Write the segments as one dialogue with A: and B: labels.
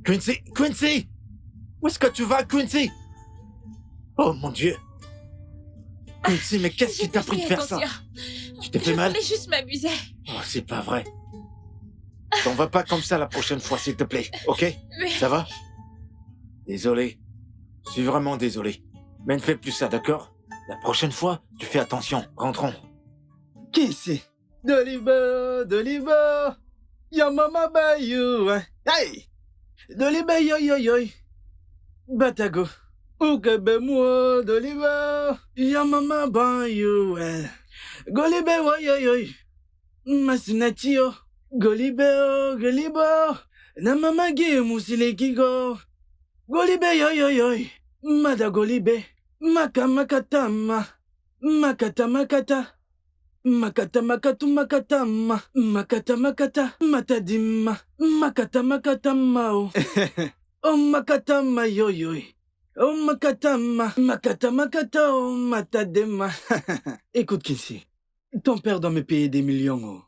A: Quincy! Quincy! Où est-ce que tu vas, Quincy? Oh mon Dieu! Quincy, mais qu'est-ce qui t'a pris de faire ça? Tu t'es fait mal?
B: Je voulais juste m'amuser.
A: Oh, c'est pas vrai. T'en vas pas comme ça la prochaine fois, s'il te plaît, ok?
B: Mais...
A: Ça va? Désolé. Je suis vraiment désolé. Mais ne fais plus ça, d'accord? La prochaine fois, tu fais attention. Rentrons.
C: Qui c'est? Doliver! Yo mama bayou! Hey! Doliver yo yo yo! Batago! Oukebe moi, Doliver! Yo mama bayou! Golibe wo yo yo! Masinati yo! Golibe o, Golibe! Na mama gi musile kigo! Golibe yo yo yo! Mada Golibe! Maka makatama! Makata makata! Makata makatu makatama, makata makata, matadima, makata makatama oh. Oh makatama yo yo. Oh makatama, makata makata oh matadema. Écoute Kinsey, ton père doit me payer des millions oh.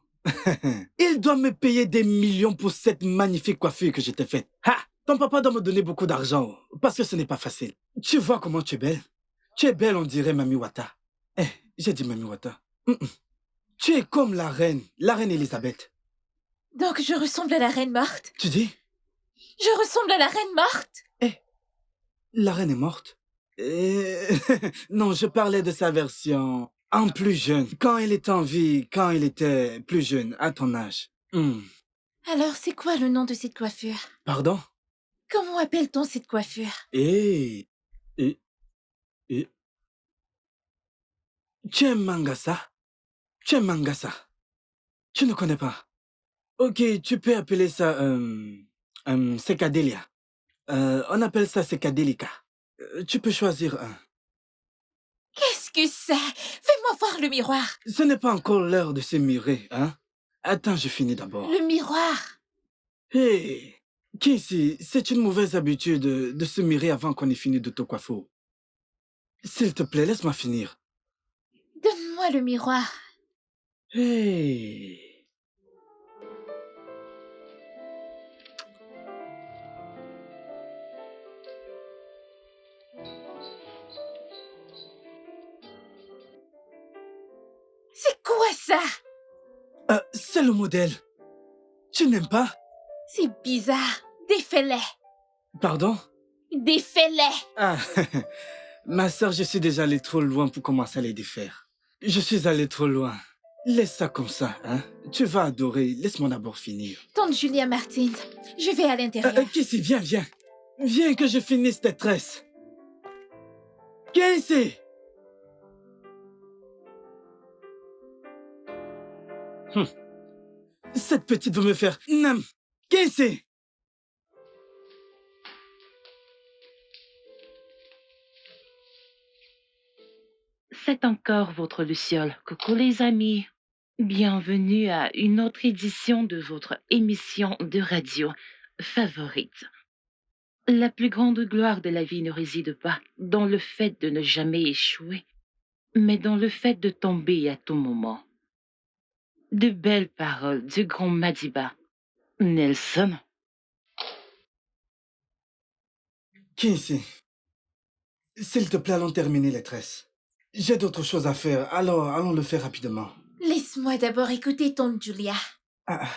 C: Il doit me payer des millions pour cette magnifique coiffure que je t'ai faite. Ha! Ton papa doit me donner beaucoup d'argent oh, parce que ce n'est pas facile. Tu vois comment tu es belle? Tu es belle on dirait Mami Wata. J'ai dit Mami Wata. Tu es comme la reine Elisabeth.
B: Donc je ressemble à la reine morte?
C: Tu dis?
B: Je ressemble à la reine morte?
C: La reine est morte? Non, je parlais de sa version en plus jeune. Quand elle était en vie, quand elle était plus jeune, à ton âge.
B: Alors c'est quoi le nom de cette coiffure?
C: Pardon?
B: Comment appelle-t-on cette coiffure?
C: Tu es Mangasa? Tu es Mangasa. Tu ne connais pas. Ok, tu peux appeler ça Secadélia. On appelle ça Secadélica. Tu peux choisir un.
B: Qu'est-ce que c'est? Fais-moi voir le miroir.
C: Ce n'est pas encore l'heure de se mirer, hein? Attends, je finis d'abord.
B: Le miroir?
C: Hey, Kinsey, c'est une mauvaise habitude de se mirer avant qu'on ait fini de te coiffer. S'il te plaît, laisse-moi finir.
B: Donne-moi le miroir.
C: Hey.
B: C'est quoi ça?
C: C'est le modèle. Tu n'aimes pas?
B: C'est bizarre. Défais-les.
C: Pardon?
B: Défais-les.
C: Ah, ma sœur, je suis déjà allé trop loin pour commencer à les défaire. Je suis allé trop loin. Laisse ça comme ça, hein? Tu vas adorer. Laisse-moi d'abord finir.
B: Tante Julia Martins, je vais à l'intérieur.
C: Kissy, viens. Viens que je finisse tes tresses. Quincy! Cette petite veut me faire... Non! Quincy!
D: C'est encore votre Luciole. Coucou les amis. Bienvenue à une autre édition de votre émission de radio favorite. La plus grande gloire de la vie ne réside pas dans le fait de ne jamais échouer, mais dans le fait de tomber à tout moment. De belles paroles du grand Madiba. Nelson.
C: Quincy, s'il te plaît, allons terminer les tresses. J'ai d'autres choses à faire, alors allons le faire rapidement.
B: Laisse-moi d'abord écouter Tante Julia.
C: Ah.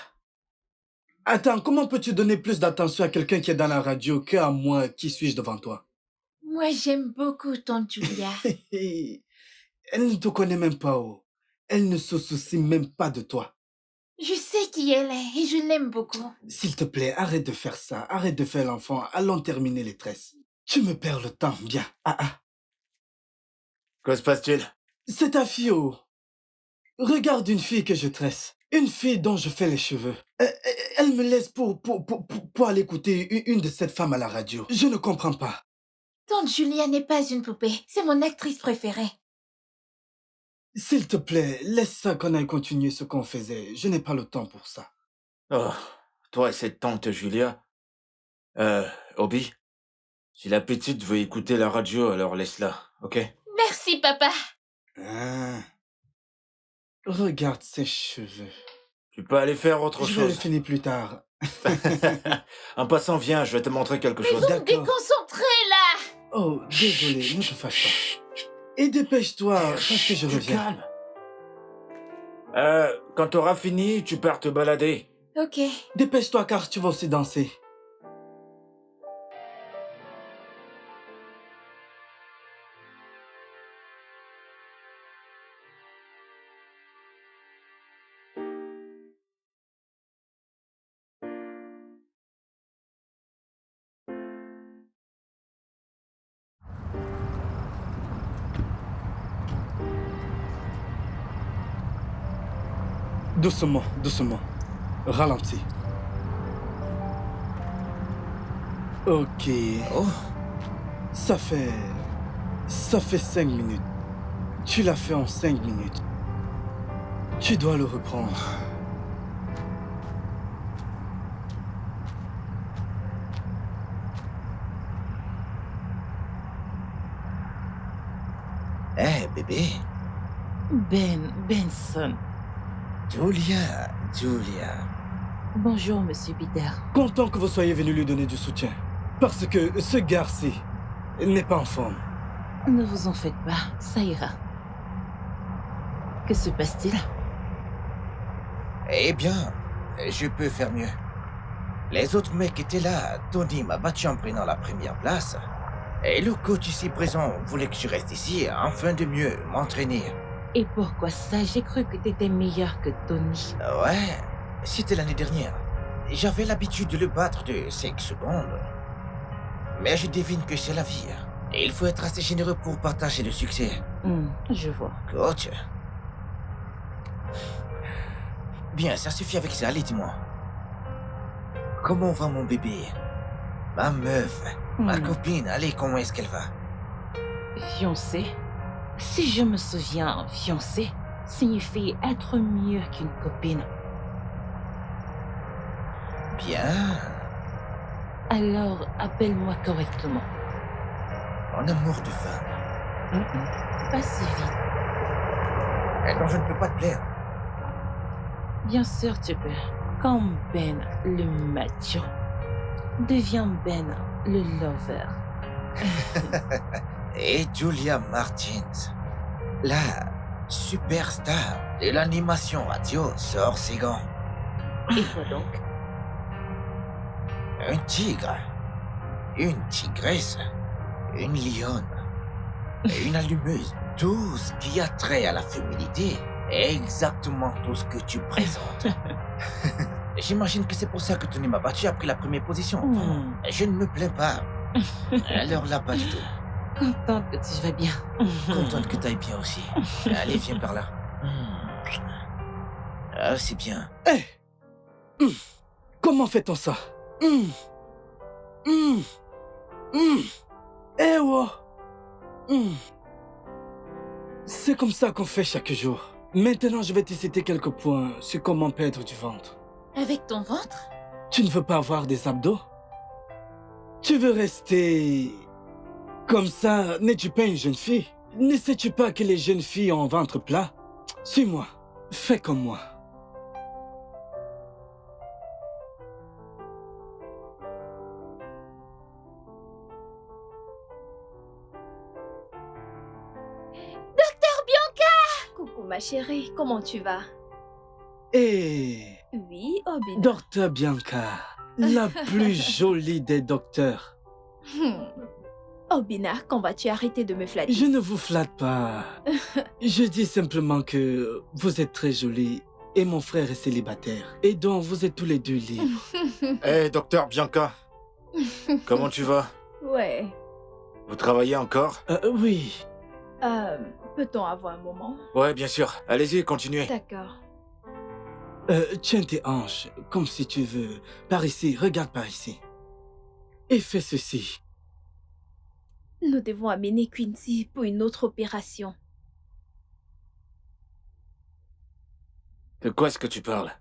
C: Attends, comment peux-tu donner plus d'attention à quelqu'un qui est dans la radio qu'à moi qui suis-je devant toi?
B: Moi, j'aime beaucoup Tante Julia.
C: Elle ne te connaît même pas, oh. Elle ne se soucie même pas de toi.
B: Je sais qui elle est et je l'aime beaucoup.
C: S'il te plaît, arrête de faire ça. Arrête de faire l'enfant. Allons terminer les tresses. Tu me perds le temps, bien.
A: Que se passe-t-il?
C: C'est ta fille, oh. Regarde une fille que je tresse. Une fille dont je fais les cheveux. Elle me laisse pour aller écouter une de ces femmes à la radio. Je ne comprends pas.
B: Tante Julia n'est pas une poupée. C'est mon actrice préférée.
C: S'il te plaît, laisse ça qu'on aille continuer ce qu'on faisait. Je n'ai pas le temps pour ça.
A: Oh, toi et cette tante Julia. Obi, si la petite veut écouter la radio, alors laisse-la, ok?
B: Merci, papa.
C: Ah. Regarde ses cheveux.
A: Tu peux aller faire autre
C: Je vais le
A: chose.
C: finir plus tard.
A: En passant, viens, je vais te montrer quelque chose.
B: Vous me
C: D'accord.
B: déconcentrez, là.
C: Oh, désolé, ne te fâche pas. Et dépêche-toi, parce que je
A: Tu
C: reviens.
A: calmes. Quand t'auras fini, tu pars te balader.
B: Ok.
C: Dépêche-toi car tu vas aussi danser. Doucement, doucement. Ralentis. Ok.
A: Oh,
C: Ça fait 5 minutes. Tu l'as fait en 5 minutes. Tu dois le reprendre.
E: Eh, bébé.
D: Benson.
E: Julia.
D: Bonjour, Monsieur Peter.
C: Content que vous soyez venu lui donner du soutien. Parce que ce garçon n'est pas en forme.
D: Ne vous en faites pas, ça ira. Que se passe-t-il?
E: Eh bien, je peux faire mieux. Les autres mecs étaient là. Tony m'a battu en prenant la première place. Et le coach ici présent voulait que je reste ici afin de mieux m'entraîner.
D: Et pourquoi ça? J'ai cru que t'étais meilleur que Tony.
E: Ouais, c'était l'année dernière. J'avais l'habitude de le battre de 5 secondes. Mais je devine que c'est la vie. Et il faut être assez généreux pour partager le succès.
D: Je vois.
E: Coach. Bien, ça suffit avec ça, allez, dis-moi. Comment va mon bébé? Ma meuf, ma copine, allez, comment est-ce qu'elle va?
D: Fiancé? Si je me souviens, fiancé signifie être mieux qu'une copine.
E: Bien.
D: Alors, appelle-moi correctement.
E: Mon amour de femme.
D: Pas si vite.
E: Eh non, je ne peux pas te plaire.
D: Bien sûr, tu peux. Comme Ben, le macho. Deviens Ben, le lover.
E: Et Julia Martins, la superstar de l'animation radio, sort ses gants.
D: Et quoi donc?
E: Un tigre, une tigresse, une lionne et une allumeuse. Tout ce qui a trait à la féminité est exactement tout ce que tu présentes. J'imagine que c'est pour ça que Tony m'a battu après la première position. Je ne me plains pas. Alors là, pas du tout.
D: Contente que tu vas bien.
E: Contente que t'ailles bien aussi. Allez, viens par là. Ah, c'est bien.
C: Hé Comment fait-on ça Eh oh C'est comme ça qu'on fait chaque jour. Maintenant, je vais te citer quelques points sur comment perdre du ventre.
B: Avec ton ventre?
C: Tu ne veux pas avoir des abdos? Tu veux rester... Comme ça, n'es-tu pas une jeune fille? Ne sais-tu pas que les jeunes filles ont un ventre plat? Suis-moi. Fais comme moi.
F: Coucou ma chérie, comment tu vas?
C: Et...
F: Oui, Obina.
C: Docteur Bianca, la plus jolie des docteurs.
F: Obina, quand vas-tu arrêter de me flatter?
C: Je ne vous flatte pas. Je dis simplement que vous êtes très jolie et mon frère est célibataire. Et donc vous êtes tous les deux libres.
A: Hé, docteur Bianca. Comment tu vas?
F: Ouais.
A: Vous travaillez encore?
C: Oui.
F: Peut-on avoir un moment?
A: Ouais, bien sûr. Allez-y, continuez.
F: D'accord.
C: Tiens tes hanches, comme si tu veux. Par ici, regarde par ici. Et fais ceci.
F: Nous devons amener Quincy pour une autre opération.
A: De quoi est-ce que tu parles?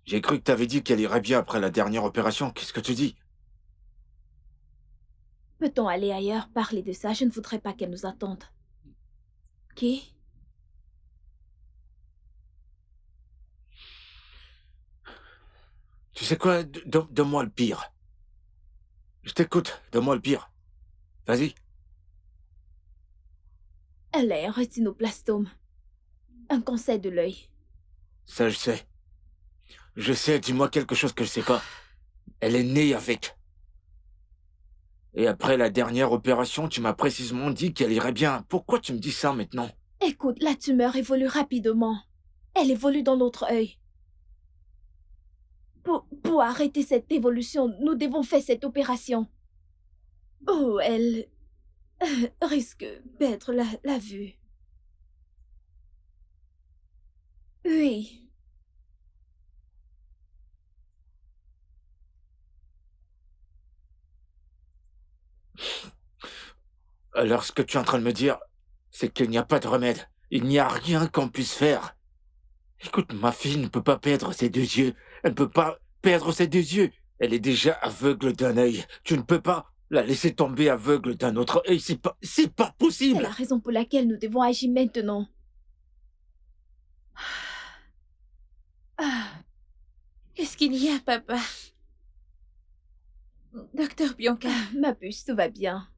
A: J'ai cru que t'avais dit qu'elle irait bien après la dernière opération. Qu'est-ce que tu dis?
F: Peut-on aller ailleurs parler de ça? Je ne voudrais pas qu'elle nous attende. Ok?
A: Tu sais quoi? Donne-moi le pire. Je t'écoute. Donne-moi le pire. Vas-y.
F: Elle a un rétinoblastome. Un cancer de l'œil.
A: Ça, je sais. Je sais, dis-moi quelque chose que je sais pas. Elle est née avec. Et après la dernière opération, tu m'as précisément dit qu'elle irait bien. Pourquoi tu me dis ça maintenant?
F: Écoute, la tumeur évolue rapidement. Elle évolue dans l'autre œil. Pour arrêter cette évolution, nous devons faire cette opération. Oh, elle risque de perdre la vue. Oui.
A: Alors, ce que tu es en train de me dire, c'est qu'il n'y a pas de remède. Il n'y a rien qu'on puisse faire. Écoute, ma fille ne peut pas perdre ses deux yeux. Elle ne peut pas perdre ses deux yeux. Elle est déjà aveugle d'un œil. Tu ne peux pas la laisser tomber aveugle d'un autre œil. C'est pas
F: C'est
A: possible.
F: la raison pour laquelle nous devons agir maintenant.
B: Qu'est-ce qu'il y a, papa? Docteur Bianca,
F: Ma puce, tout va bien.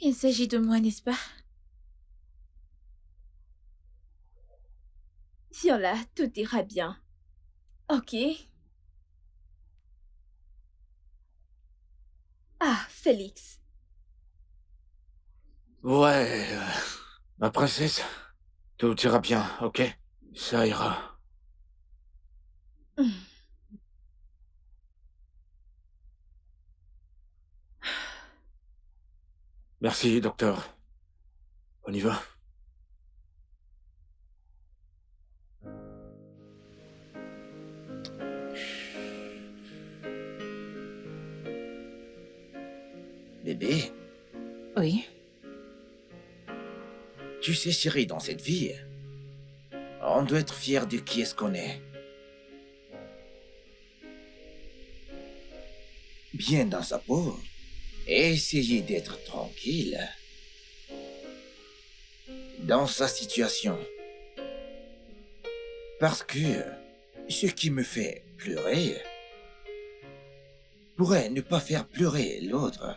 B: il s'agit de moi, n'est-ce pas?
F: Tiens-là, tout ira bien. Ok? Ah, Félix.
A: Ouais, ma princesse, tout ira bien, ok? Ça ira. Merci, docteur. On y va.
E: Bébé,
B: Oui.
E: tu sais, chérie, dans cette vie, on doit être fier de qui est-ce qu'on est. Bien dans sa peau et essayer d'être tranquille dans sa situation. Parce que ce qui me fait pleurer pourrait ne pas faire pleurer l'autre.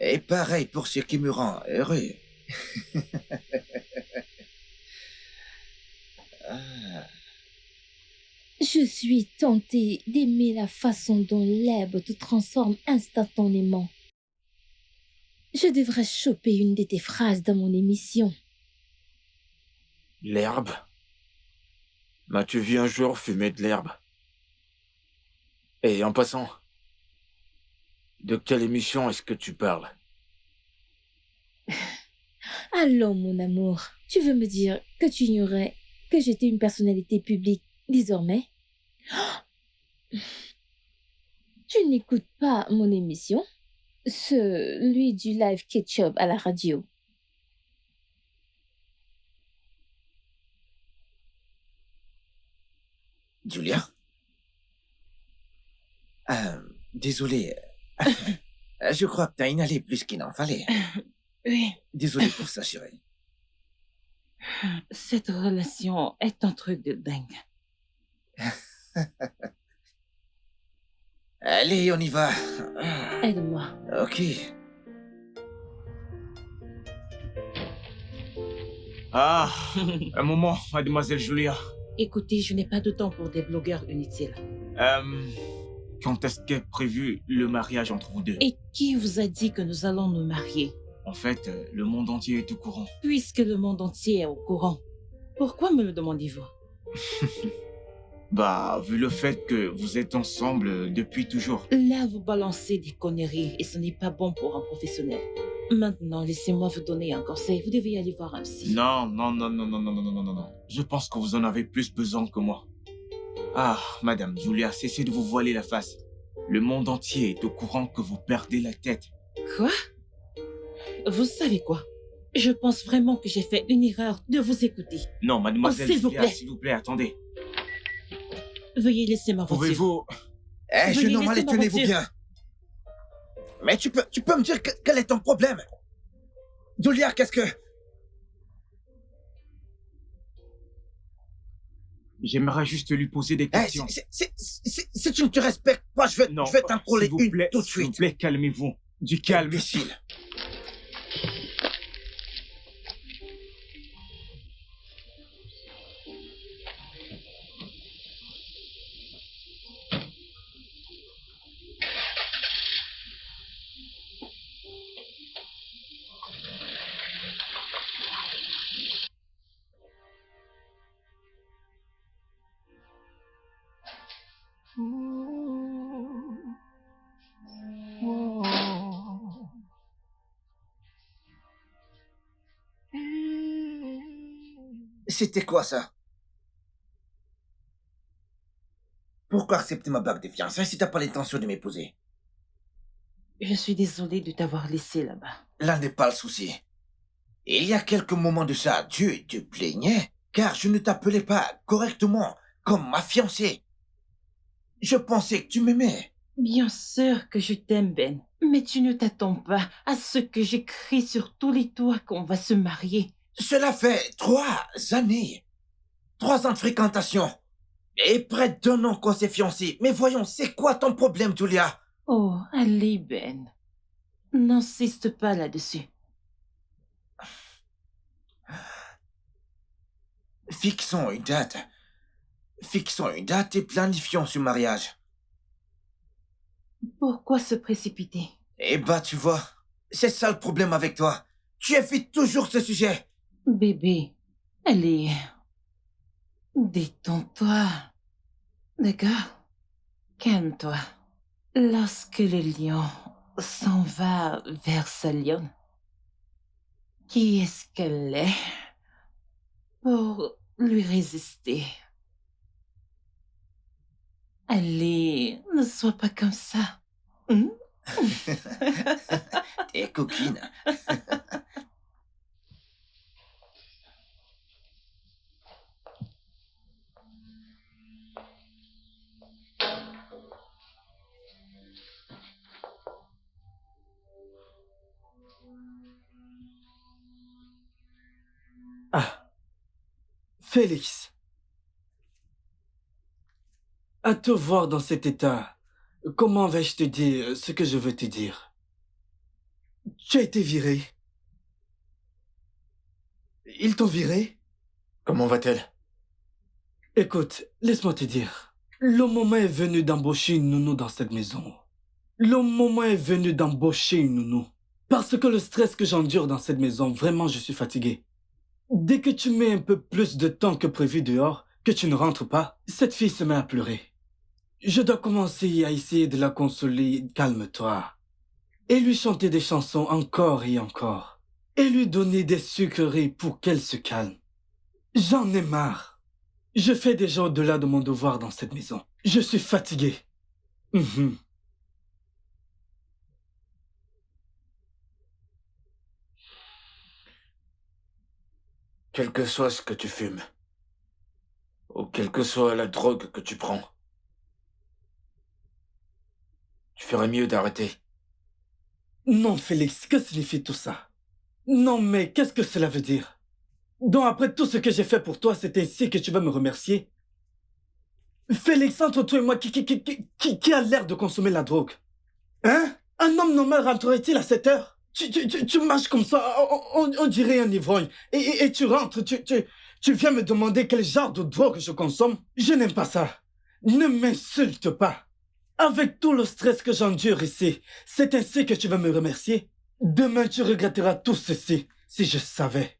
E: Et pareil pour ce qui me rend heureux.
G: Je suis tentée d'aimer la façon dont l'herbe te transforme instantanément. Je devrais choper une de tes phrases dans mon émission.
A: L'herbe? M'as-tu vu un jour fumer de l'herbe? Et en passant, De quelle émission est-ce que tu parles?
G: Allons, mon amour, tu veux me dire que tu ignorais que j'étais une personnalité publique désormais? Tu n'écoutes pas mon émission? Celui du live ketchup à la radio.
E: Julia? Désolé. Je crois que t'as inhalé plus qu'il n'en fallait.
D: Oui,
E: Désolé pour ça, chérie.
D: cette relation est un truc de dingue.
E: Allez, on y va.
D: Aide-moi.
E: Ok.
H: Ah, un moment, mademoiselle Julia.
D: Écoutez, je n'ai pas de temps pour des blogueurs inutiles.
H: Quand est-ce qu'est prévu le mariage entre vous deux?
D: Et qui vous a dit que nous allons nous marier?
H: En fait, le monde entier est au courant.
D: Puisque le monde entier est au courant, pourquoi me le demandez-vous?
H: Bah, vu le fait que vous êtes ensemble depuis toujours.
D: Là, vous balancez des conneries et ce n'est pas bon pour un professionnel. Maintenant, laissez-moi vous donner un conseil. Vous devez aller voir un psy.
H: Non, non, non, non, non, non, non, non, non, non, non. Je pense que vous en avez plus besoin que moi. Ah, madame Julia, cessez de vous voiler la face. Le monde entier est au courant que vous perdez la tête.
D: Quoi? Vous savez quoi? Je pense vraiment que j'ai fait une erreur de vous écouter.
H: Non, mademoiselle
D: s'il vous
H: Julia,
D: plaît.
H: s'il vous plaît, attendez.
D: Veuillez laisser ma voiture.
H: Pouvez-vous...
E: Eh,
D: Veuillez
E: jeune homme, allez,
D: laisser ma
E: tenez-vous
D: voiture.
E: bien. Mais tu peux me dire quel est ton problème? Julia, qu'est-ce que...
H: J'aimerais juste lui poser des
E: Eh,
H: questions.
E: si tu ne te respectes pas, je vais t'en coller
H: s'il vous
E: une
H: plaît,
E: tout de
H: s'il vous
E: suite.
H: plaît, calmez-vous. Du calme.
E: Imbécile. C'était quoi ça? Pourquoi accepter ma bague de fiançailles si t'as pas l'intention de m'épouser?
D: Je suis désolée de t'avoir laissé là-bas.
E: Là n'est pas le souci. Il y a quelques moments de ça, tu te plaignais car je ne t'appelais pas correctement comme ma fiancée. Je pensais que tu m'aimais.
D: Bien sûr que je t'aime, Ben. Mais tu ne t'attends pas à ce que j'écris sur tous les toits qu'on va se marier.
E: Cela fait 3 années. 3 ans de fréquentation. Et près d'1 an qu'on s'est fiancés. Mais voyons, c'est quoi ton problème, Julia?
D: Oh, allez, Ben. N'insiste pas là-dessus.
E: Fixons une date. Fixons une date et planifions ce mariage.
D: Pourquoi se précipiter?
E: Eh bah, tu vois, c'est ça le problème avec toi. Tu évites toujours ce sujet.
D: Bébé, allez. Détends-toi. D'accord? Calme-toi. Lorsque le lion s'en va vers sa lionne, qui est-ce qu'elle est pour lui résister? Allez, ne sois pas comme ça. Hein?
E: T'es coquine.
C: Ah, Félix. À te voir dans cet état, comment vais-je te dire ce que je veux te dire? Tu as été viré. Ils t'ont viré?
A: Comment va-t-elle?
C: Écoute, laisse-moi te dire. Le moment est venu d'embaucher une nounou dans cette maison. Le moment est venu d'embaucher une nounou. Parce que le stress que j'endure dans cette maison, vraiment, je suis fatigué. Dès que tu mets un peu plus de temps que prévu dehors, que tu ne rentres pas, cette fille se met à pleurer. Je dois commencer à essayer de la consoler. Calme-toi. et lui chanter des chansons encore et encore, et lui donner des sucreries pour qu'elle se calme. J'en ai marre. Je fais déjà au-delà de mon devoir dans cette maison. Je suis fatigué. Mhm.
A: Quel que soit ce que tu fumes, ou quelle que soit la drogue que tu prends, tu ferais mieux d'arrêter.
C: Non, Félix, que signifie tout ça? Non, mais qu'est-ce que cela veut dire? Donc après tout ce que j'ai fait pour toi, c'est ainsi que tu vas me remercier? Félix, entre toi et moi, qui a l'air de consommer la drogue? Hein? Un homme normal rentrerait-il à cette heure? Tu marches comme ça, on dirait un ivrogne. Et tu rentres, tu viens me demander quel genre de drogue je consomme? Je n'aime pas ça. Ne m'insulte pas. Avec tout le stress que j'endure ici, c'est ainsi que tu vas me remercier? Demain, tu regretteras tout ceci, si je savais.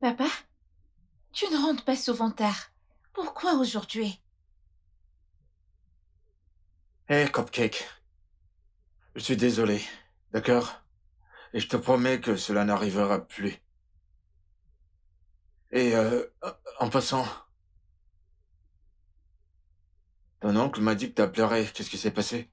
B: Papa, tu ne rentres pas souvent tard. Pourquoi aujourd'hui?
A: Hé, Cupcake, je suis désolé, d'accord? Et je te promets que cela n'arrivera plus. Et en passant, ton oncle m'a dit que t'as pleuré. Qu'est-ce qui s'est passé?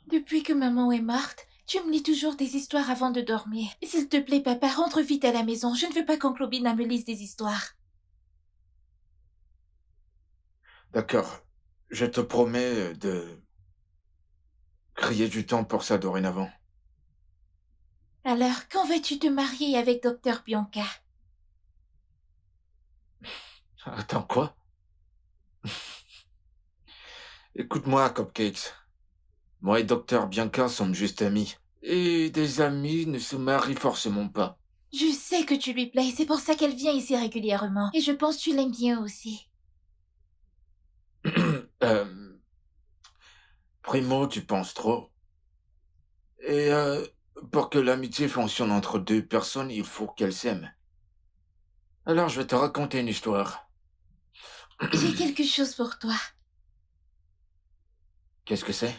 B: Depuis que maman est morte, tu me lis toujours des histoires avant de dormir. S'il te plaît, papa, rentre vite à la maison. Je ne veux pas qu'oncle Obina me lise des histoires.
A: D'accord, je te promets de crier du temps pour ça dorénavant.
B: Alors, quand vas-tu te marier avec Docteur Bianca?
A: Attends, quoi? Écoute-moi, Cupcakes. Moi et Docteur Bianca sommes juste amis. Et des amis ne se marient forcément pas.
B: Je sais que tu lui plais, c'est pour ça qu'elle vient ici régulièrement. Et je pense que tu l'aimes bien aussi.
A: Primo, tu penses trop. Et pour que l'amitié fonctionne entre deux personnes, il faut qu'elles s'aiment. Alors je vais te raconter une histoire.
B: J'ai quelque chose pour toi.
A: Qu'est-ce que c'est?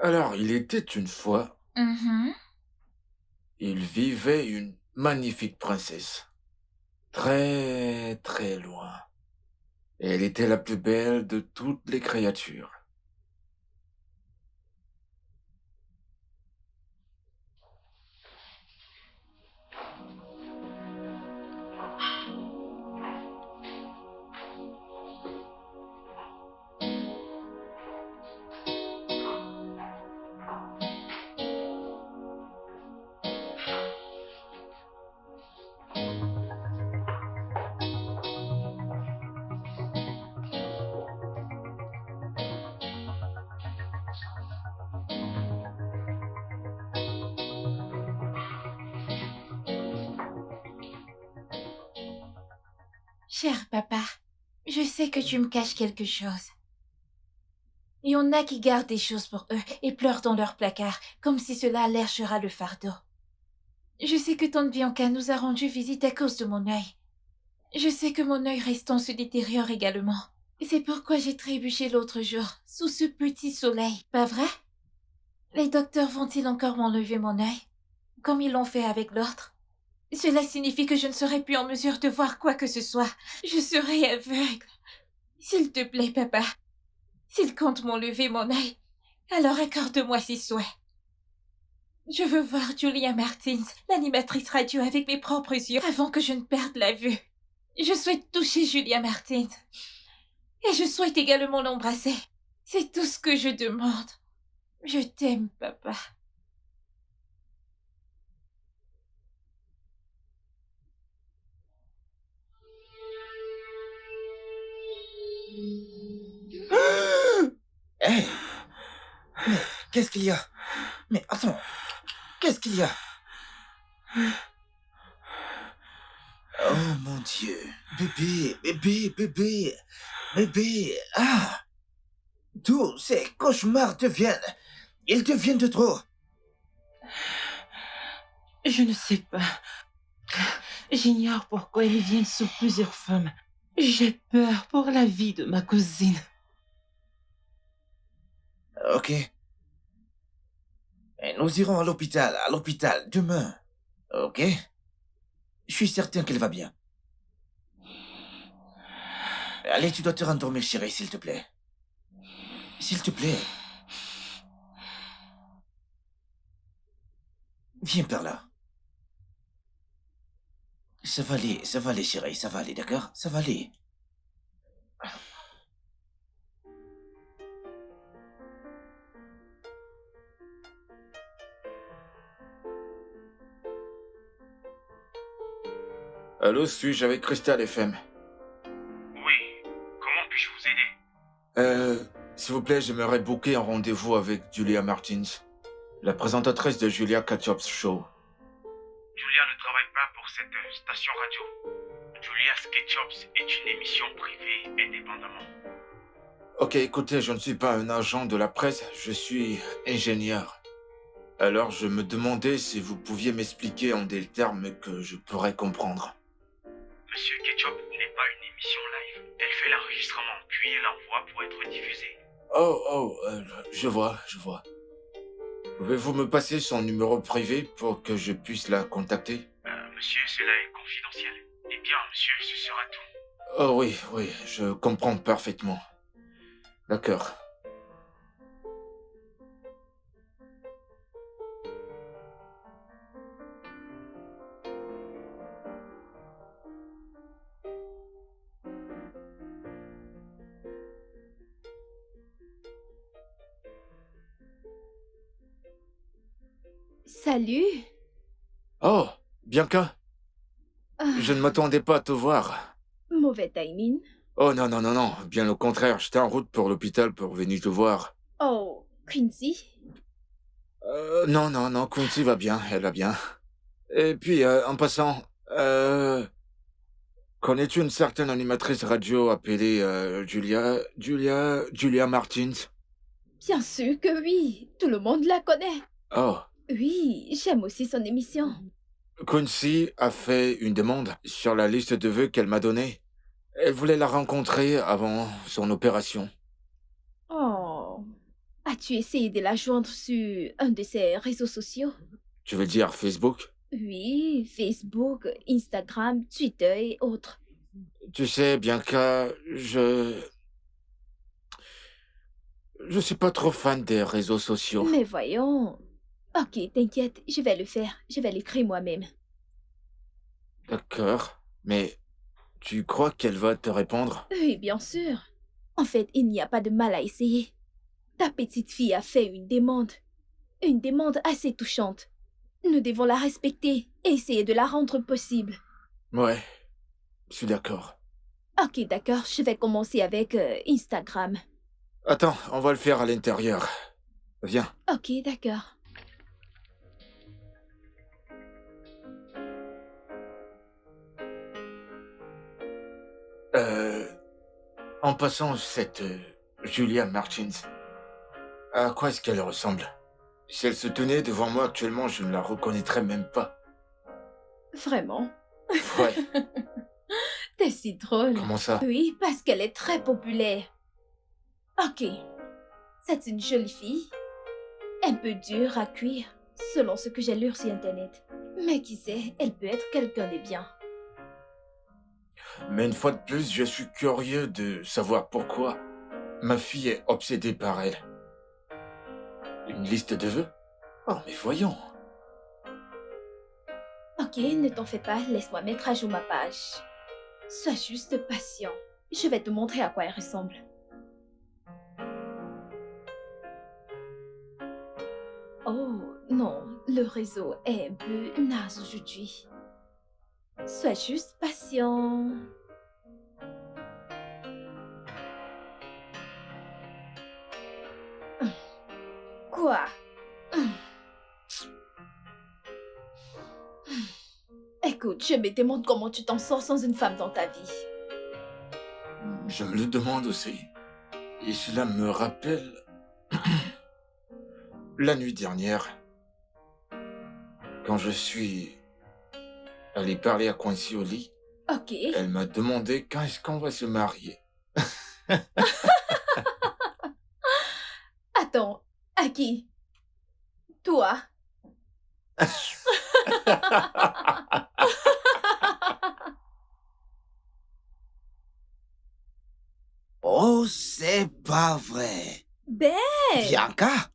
A: Alors, il était une fois,
B: Mhm.
A: il vivait une magnifique princesse. Très, très loin. Et elle était la plus belle de toutes les créatures.
B: Cher papa, je sais que tu me caches quelque chose. Il y en a qui gardent des choses pour eux et pleurent dans leur placard, comme si cela allègera le fardeau. Je sais que tante Bianca nous a rendu visite à cause de mon œil. Je sais que mon œil restant se détériore également. C'est pourquoi j'ai trébuché l'autre jour, sous ce petit soleil, pas vrai? Les docteurs vont-ils encore m'enlever mon œil, comme ils l'ont fait avec l'autre? Cela signifie que je ne serai plus en mesure de voir quoi que ce soit. Je serai aveugle. S'il te plaît, papa, s'il compte m'enlever mon œil, alors accorde-moi ses souhaits. Je veux voir Julia Martins, l'animatrice radio, avec mes propres yeux avant que je ne perde la vue. Je souhaite toucher Julia Martins. Et je souhaite également l'embrasser. C'est tout ce que je demande. Je t'aime, papa.
E: Hé! Mais qu'est-ce qu'il y a? Mais attends, qu'est-ce qu'il y a? Oh mon Dieu, bébé, ah! Tous ces cauchemars ils deviennent de trop.
D: Je ne sais pas. J'ignore pourquoi ils viennent sous plusieurs formes. J'ai peur pour la vie de ma cousine.
E: Ok. Et nous irons à l'hôpital demain. Ok? Je suis certain qu'elle va bien. Allez, tu dois te rendormir, chérie, s'il te plaît. S'il te plaît. Viens par là. Ça va aller, chérie, ça va aller, d'accord? Ça va aller.
A: Allô, suis-je avec Crystal FM?
H: Oui, comment puis-je vous aider?
A: S'il vous plaît, j'aimerais booker un rendez-vous avec Julia Martins, la présentatrice de Julia Ketchup's Show.
H: Julia ne travaille pas pour cette station radio. Julia's Ketchups est une émission privée indépendamment.
A: Ok, écoutez, je ne suis pas un agent de la presse, je suis ingénieur. Alors, je me demandais si vous pouviez m'expliquer en des termes que je pourrais comprendre.
H: Monsieur Ketchup n'est pas une émission live. Elle fait l'enregistrement, puis elle l'envoie pour être diffusée.
A: Je vois. Pouvez-vous me passer son numéro privé pour que je puisse la contacter?
H: Monsieur, cela est confidentiel. Eh bien, monsieur, ce sera tout.
A: Oh oui, je comprends parfaitement. D'accord.
F: Salut.
A: Oh, Bianca,
F: Ah,
A: je ne m'attendais pas à te voir.
F: mauvais timing.
A: Oh non, bien au contraire, j'étais en route pour l'hôpital pour venir te voir.
F: Oh, Quincy.
A: Non, Quincy va bien, elle va bien. Et puis, en passant, connais-tu une certaine animatrice radio appelée Julia Martins?
F: Bien sûr que oui. Tout le monde la connaît.
A: Oh,
F: Oui, j'aime aussi son émission.
A: Quincy a fait une demande sur la liste de vœux qu'elle m'a donnée. Elle voulait la rencontrer avant son opération.
F: Oh. As-tu essayé de la joindre sur un de ses réseaux sociaux?
A: Tu veux dire Facebook?
F: Oui, Facebook, Instagram, Twitter et autres.
A: Tu sais, Bianca, je suis pas trop fan des réseaux sociaux.
F: Mais voyons. Ok, t'inquiète, je vais le faire. Je vais l'écrire moi-même.
A: D'accord, mais tu crois qu'elle va te répondre?
F: Oui, bien sûr. En fait, il n'y a pas de mal à essayer. Ta petite fille a fait une demande. Une demande assez touchante. Nous devons la respecter et essayer de la rendre possible.
A: Ouais, je suis d'accord.
F: Ok, d'accord, je vais commencer avec Instagram.
A: Attends, on va le faire à l'intérieur. Viens.
F: Ok, d'accord.
A: En passant, cette Julia Martins, à quoi est-ce qu'elle ressemble? Si elle se tenait devant moi actuellement, je ne la reconnaîtrais même pas.
F: Vraiment?
A: Ouais.
F: T'es si drôle.
A: Comment ça?
F: Oui, parce qu'elle est très populaire. Ok. C'est une jolie fille. Un peu dure à cuire, selon ce que j'ai lu sur Internet. Mais qui sait, elle peut être quelqu'un de bien.
A: Mais une fois de plus, je suis curieux de savoir pourquoi ma fille est obsédée par elle. Une liste de vœux? Oh, mais voyons.
F: Ok, ne t'en fais pas, laisse-moi mettre à jour ma page. Sois juste patient. Je vais te montrer à quoi elle ressemble. Oh, non, le réseau est un peu naze aujourd'hui. Sois juste patient. Quoi? Écoute, je me demande comment tu t'en sors sans une femme dans ta vie.
A: Je me le demande aussi. Et cela me rappelle la nuit dernière, quand je suis allé parler à Quincy au lit,
F: Ok.
A: elle m'a demandé quand est-ce qu'on va se marier.
F: Attends, à qui? Toi?
E: Oh, c'est pas vrai.
F: Ben,
E: Bianca?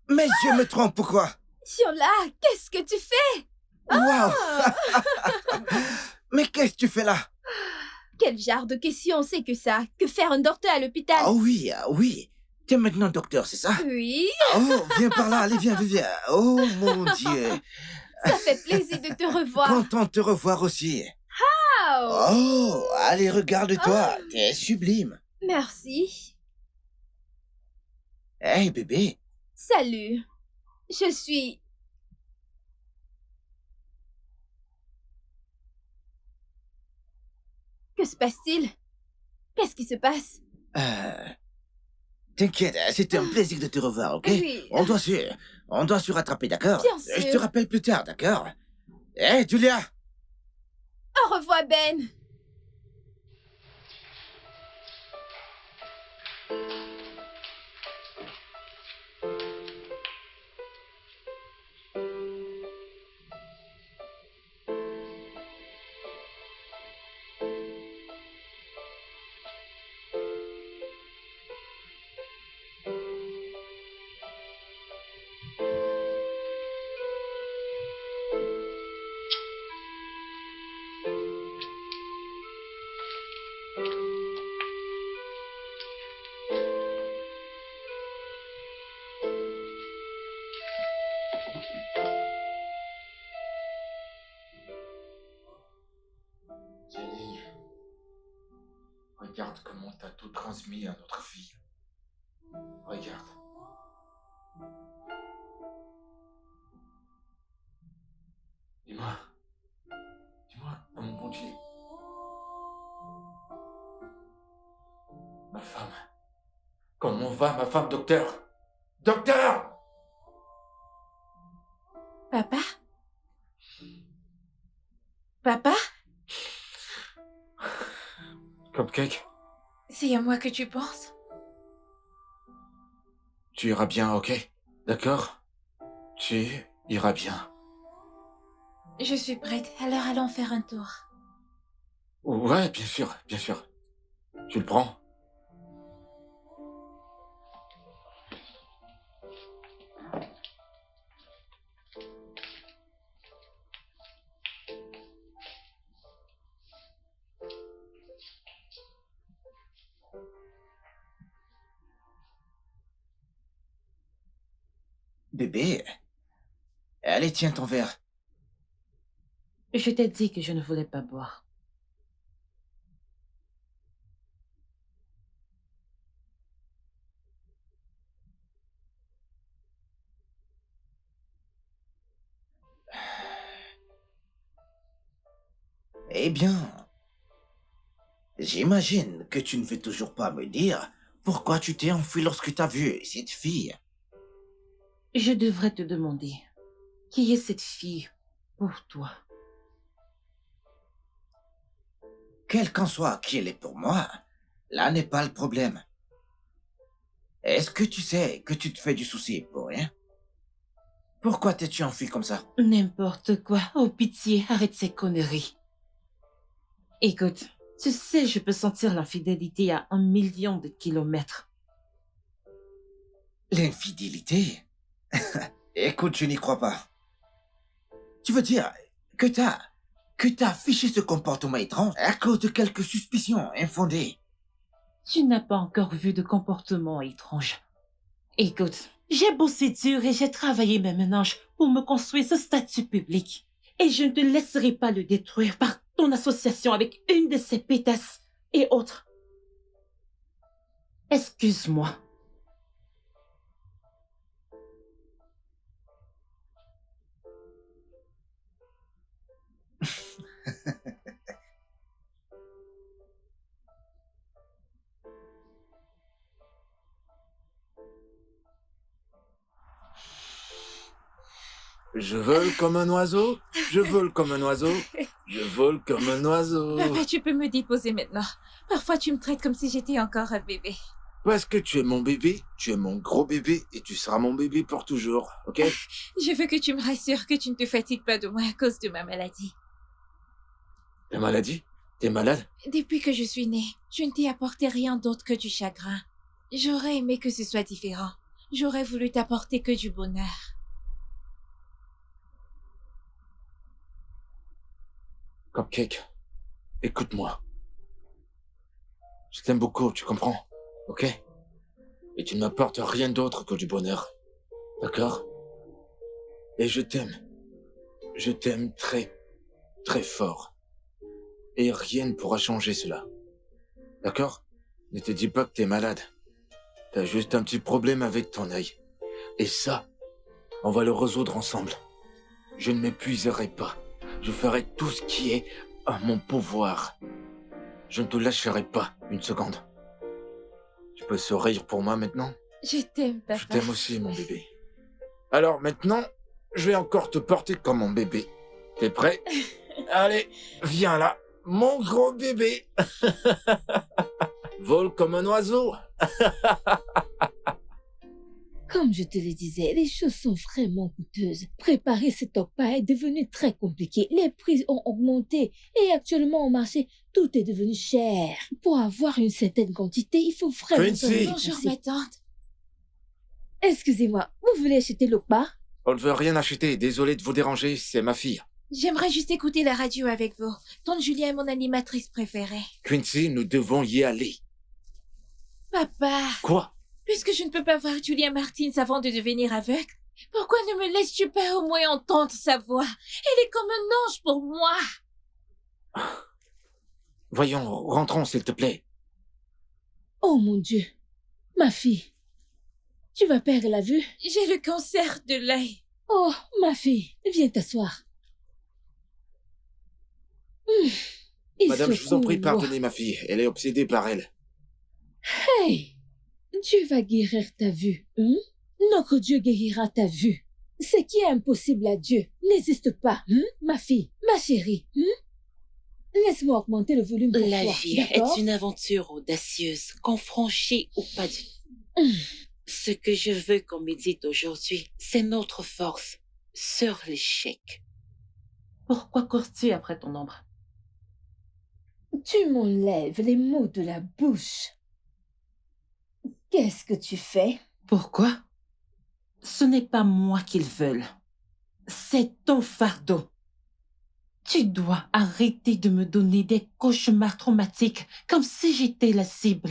E: Mais je me trompe, pourquoi?
F: Tiola, qu'est-ce que tu fais?
E: Waouh! Mais qu'est-ce que tu fais là?
F: Quel genre de question c'est que ça? Que faire un docteur à l'hôpital?
E: Ah oui, oui. Tu es maintenant docteur, c'est ça?
F: Oui,
E: Oh, viens par là, allez, viens. Oh, mon Dieu.
F: ça fait plaisir de te revoir.
E: Content de te revoir aussi.
F: Wow.
E: Oh, allez, regarde-toi, t'es sublime.
F: Merci.
E: Hey, bébé.
F: Salut. Je suis... Que se passe-t-il? Qu'est-ce qui se passe?
E: T'inquiète, c'était un plaisir de te revoir, ok?
F: Oui.
E: On doit se rattraper, d'accord?
F: Bien sûr.
E: Je te rappelle plus tard, d'accord? Hey, Julia!
F: Au revoir, Ben.
A: Jenny, regarde comment t'as tout transmis à notre fille. Regarde. Dis-moi, oh mon bon Dieu. Ma femme. Comment va ma femme, docteur? Docteur!
B: Papa? Papa?
A: Cupcake,
B: C'est à moi que tu penses?
A: tu iras bien, ok? D'accord? Tu iras bien.
B: Je suis prête, alors allons faire un tour.
A: Ouais, bien sûr, bien sûr. Tu le prends?
E: Bébé, allez, tiens ton verre.
D: Je t'ai dit que je ne voulais pas boire.
E: Eh bien, j'imagine que tu ne veux toujours pas me dire pourquoi tu t'es enfui lorsque t'as vu cette fille.
D: Je devrais te demander, qui est cette fille pour toi?
E: quel qu'en soit qui elle est pour moi, là n'est pas le problème. Est-ce que tu sais que tu te fais du souci pour rien? Pourquoi t'es-tu enfui comme ça?
D: N'importe quoi. Oh, pitié, arrête ces conneries. Écoute, tu sais, je peux sentir l'infidélité à 1 million de kilomètres.
E: L'infidélité? Écoute, je n'y crois pas. Tu veux dire que t'as affiché ce comportement étrange à cause de quelques suspicions infondées?
D: Tu n'as pas encore vu de comportement étrange. Écoute, j'ai bossé dur et j'ai travaillé mes ménages pour me construire ce statut public. Et je ne te laisserai pas le détruire par ton association avec une de ces pétasses et autres. Excuse-moi.
A: Je vole comme un oiseau, je vole comme un oiseau, je vole comme un oiseau.
B: Papa, tu peux me déposer maintenant. Parfois, tu me traites comme si j'étais encore un bébé.
A: Parce que tu es mon bébé, tu es mon gros bébé et tu seras mon bébé pour toujours, ok?
B: Je veux que tu me rassures que tu ne te fatigues pas de moi à cause de ma maladie.
A: Ta maladie? T'es malade?
B: Depuis que je suis née, je ne t'ai apporté rien d'autre que du chagrin. J'aurais aimé que ce soit différent. J'aurais voulu t'apporter que du bonheur.
A: Cupcake, écoute-moi. Je t'aime beaucoup, tu comprends? Ok? Et tu ne m'apportes rien d'autre que du bonheur. D'accord? Et je t'aime. Je t'aime très, très fort. Et rien ne pourra changer cela. D'accord? Ne te dis pas que t'es malade. T'as juste un petit problème avec ton œil. Et ça, on va le résoudre ensemble. Je ne m'épuiserai pas. Je ferai tout ce qui est à mon pouvoir. Je ne te lâcherai pas une seconde. Tu peux sourire pour moi maintenant?
B: Je t'aime, papa.
A: Je t'aime aussi, mon bébé. Alors maintenant, je vais encore te porter comme mon bébé. T'es prêt? Allez, viens là, mon gros bébé. Vole comme un oiseau.
G: Comme je te le disais, les choses sont vraiment coûteuses. Préparer cet repas est devenu très compliqué. Les prix ont augmenté et actuellement au marché, tout est devenu cher. Pour avoir une certaine quantité, il faut vraiment...
A: Quincy.
B: Bonjour, ma tante.
G: Excusez-moi, vous voulez acheter le repas?
A: On ne veut rien acheter, désolé de vous déranger, c'est ma fille.
B: J'aimerais juste écouter la radio avec vous. Tante Julia est mon animatrice préférée.
A: Quincy, nous devons y aller.
B: Papa,
A: Quoi?
B: puisque je ne peux pas voir Julia Martins avant de devenir aveugle, pourquoi ne me laisses-tu pas au moins entendre sa voix? Elle est comme un ange pour moi.
A: Voyons, rentrons s'il te plaît.
G: Oh mon Dieu, ma fille, tu vas perdre la vue?
B: J'ai le cancer de l'œil.
G: Oh, ma fille, viens t'asseoir. Il
A: Madame, je vous en prie,
G: secoue.
A: pardonnez ma fille, elle est obsédée par elle.
G: Hey, Dieu va guérir ta vue. Notre Dieu guérira ta vue. Ce qui est impossible à Dieu n'existe pas, ma fille, ma chérie. Laisse-moi augmenter le volume pour
D: La
G: toi,
D: vie
G: d'accord?
D: est une aventure audacieuse, qu'on franchit ou pas du tout. Ce que je veux qu'on médite aujourd'hui, c'est notre force sur l'échec. Pourquoi cours-tu après ton ombre?
G: Tu m'enlèves les mots de la bouche. Qu'est-ce que tu fais?
D: Pourquoi? Ce n'est pas moi qu'ils veulent. C'est ton fardeau. Tu dois arrêter de me donner des cauchemars traumatiques comme si j'étais la cible.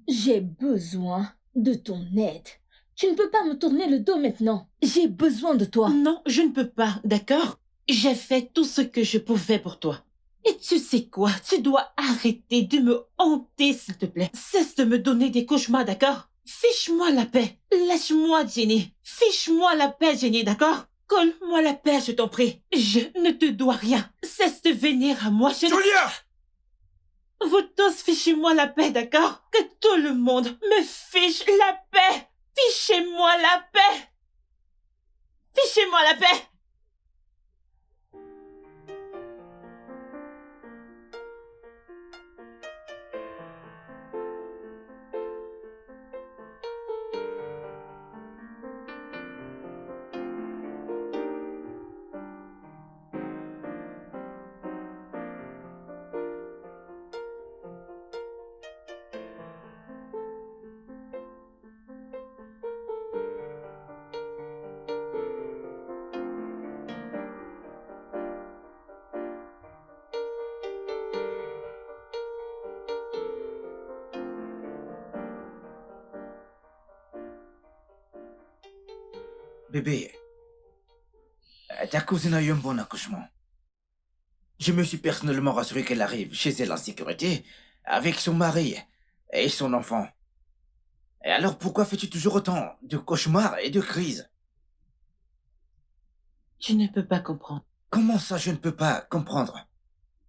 G: J'ai besoin de ton aide. Tu ne peux pas me tourner le dos maintenant. J'ai besoin de toi.
D: Non, je ne peux pas, d'accord? J'ai fait tout ce que je pouvais pour toi. Et tu sais quoi? Tu dois arrêter de me hanter, s'il te plaît. Cesse de me donner des cauchemars, d'accord? Fiche-moi la paix. Lâche-moi, Jenny. Fiche-moi la paix, Jenny, d'accord? Colle-moi la paix, je t'en prie. Je ne te dois rien. Cesse de venir à moi,
A: Julia!
D: Vous tous fichez-moi la paix, d'accord? Que tout le monde me fiche la paix. Fichez-moi la paix. Fichez-moi la paix.
E: Bébé, ta cousine a eu un bon accouchement. Je me suis personnellement rassuré qu'elle arrive chez elle en sécurité, avec son mari et son enfant. Et alors pourquoi fais-tu toujours autant de cauchemars et de crises?
D: Tu ne peux pas comprendre.
E: Comment ça je ne peux pas comprendre?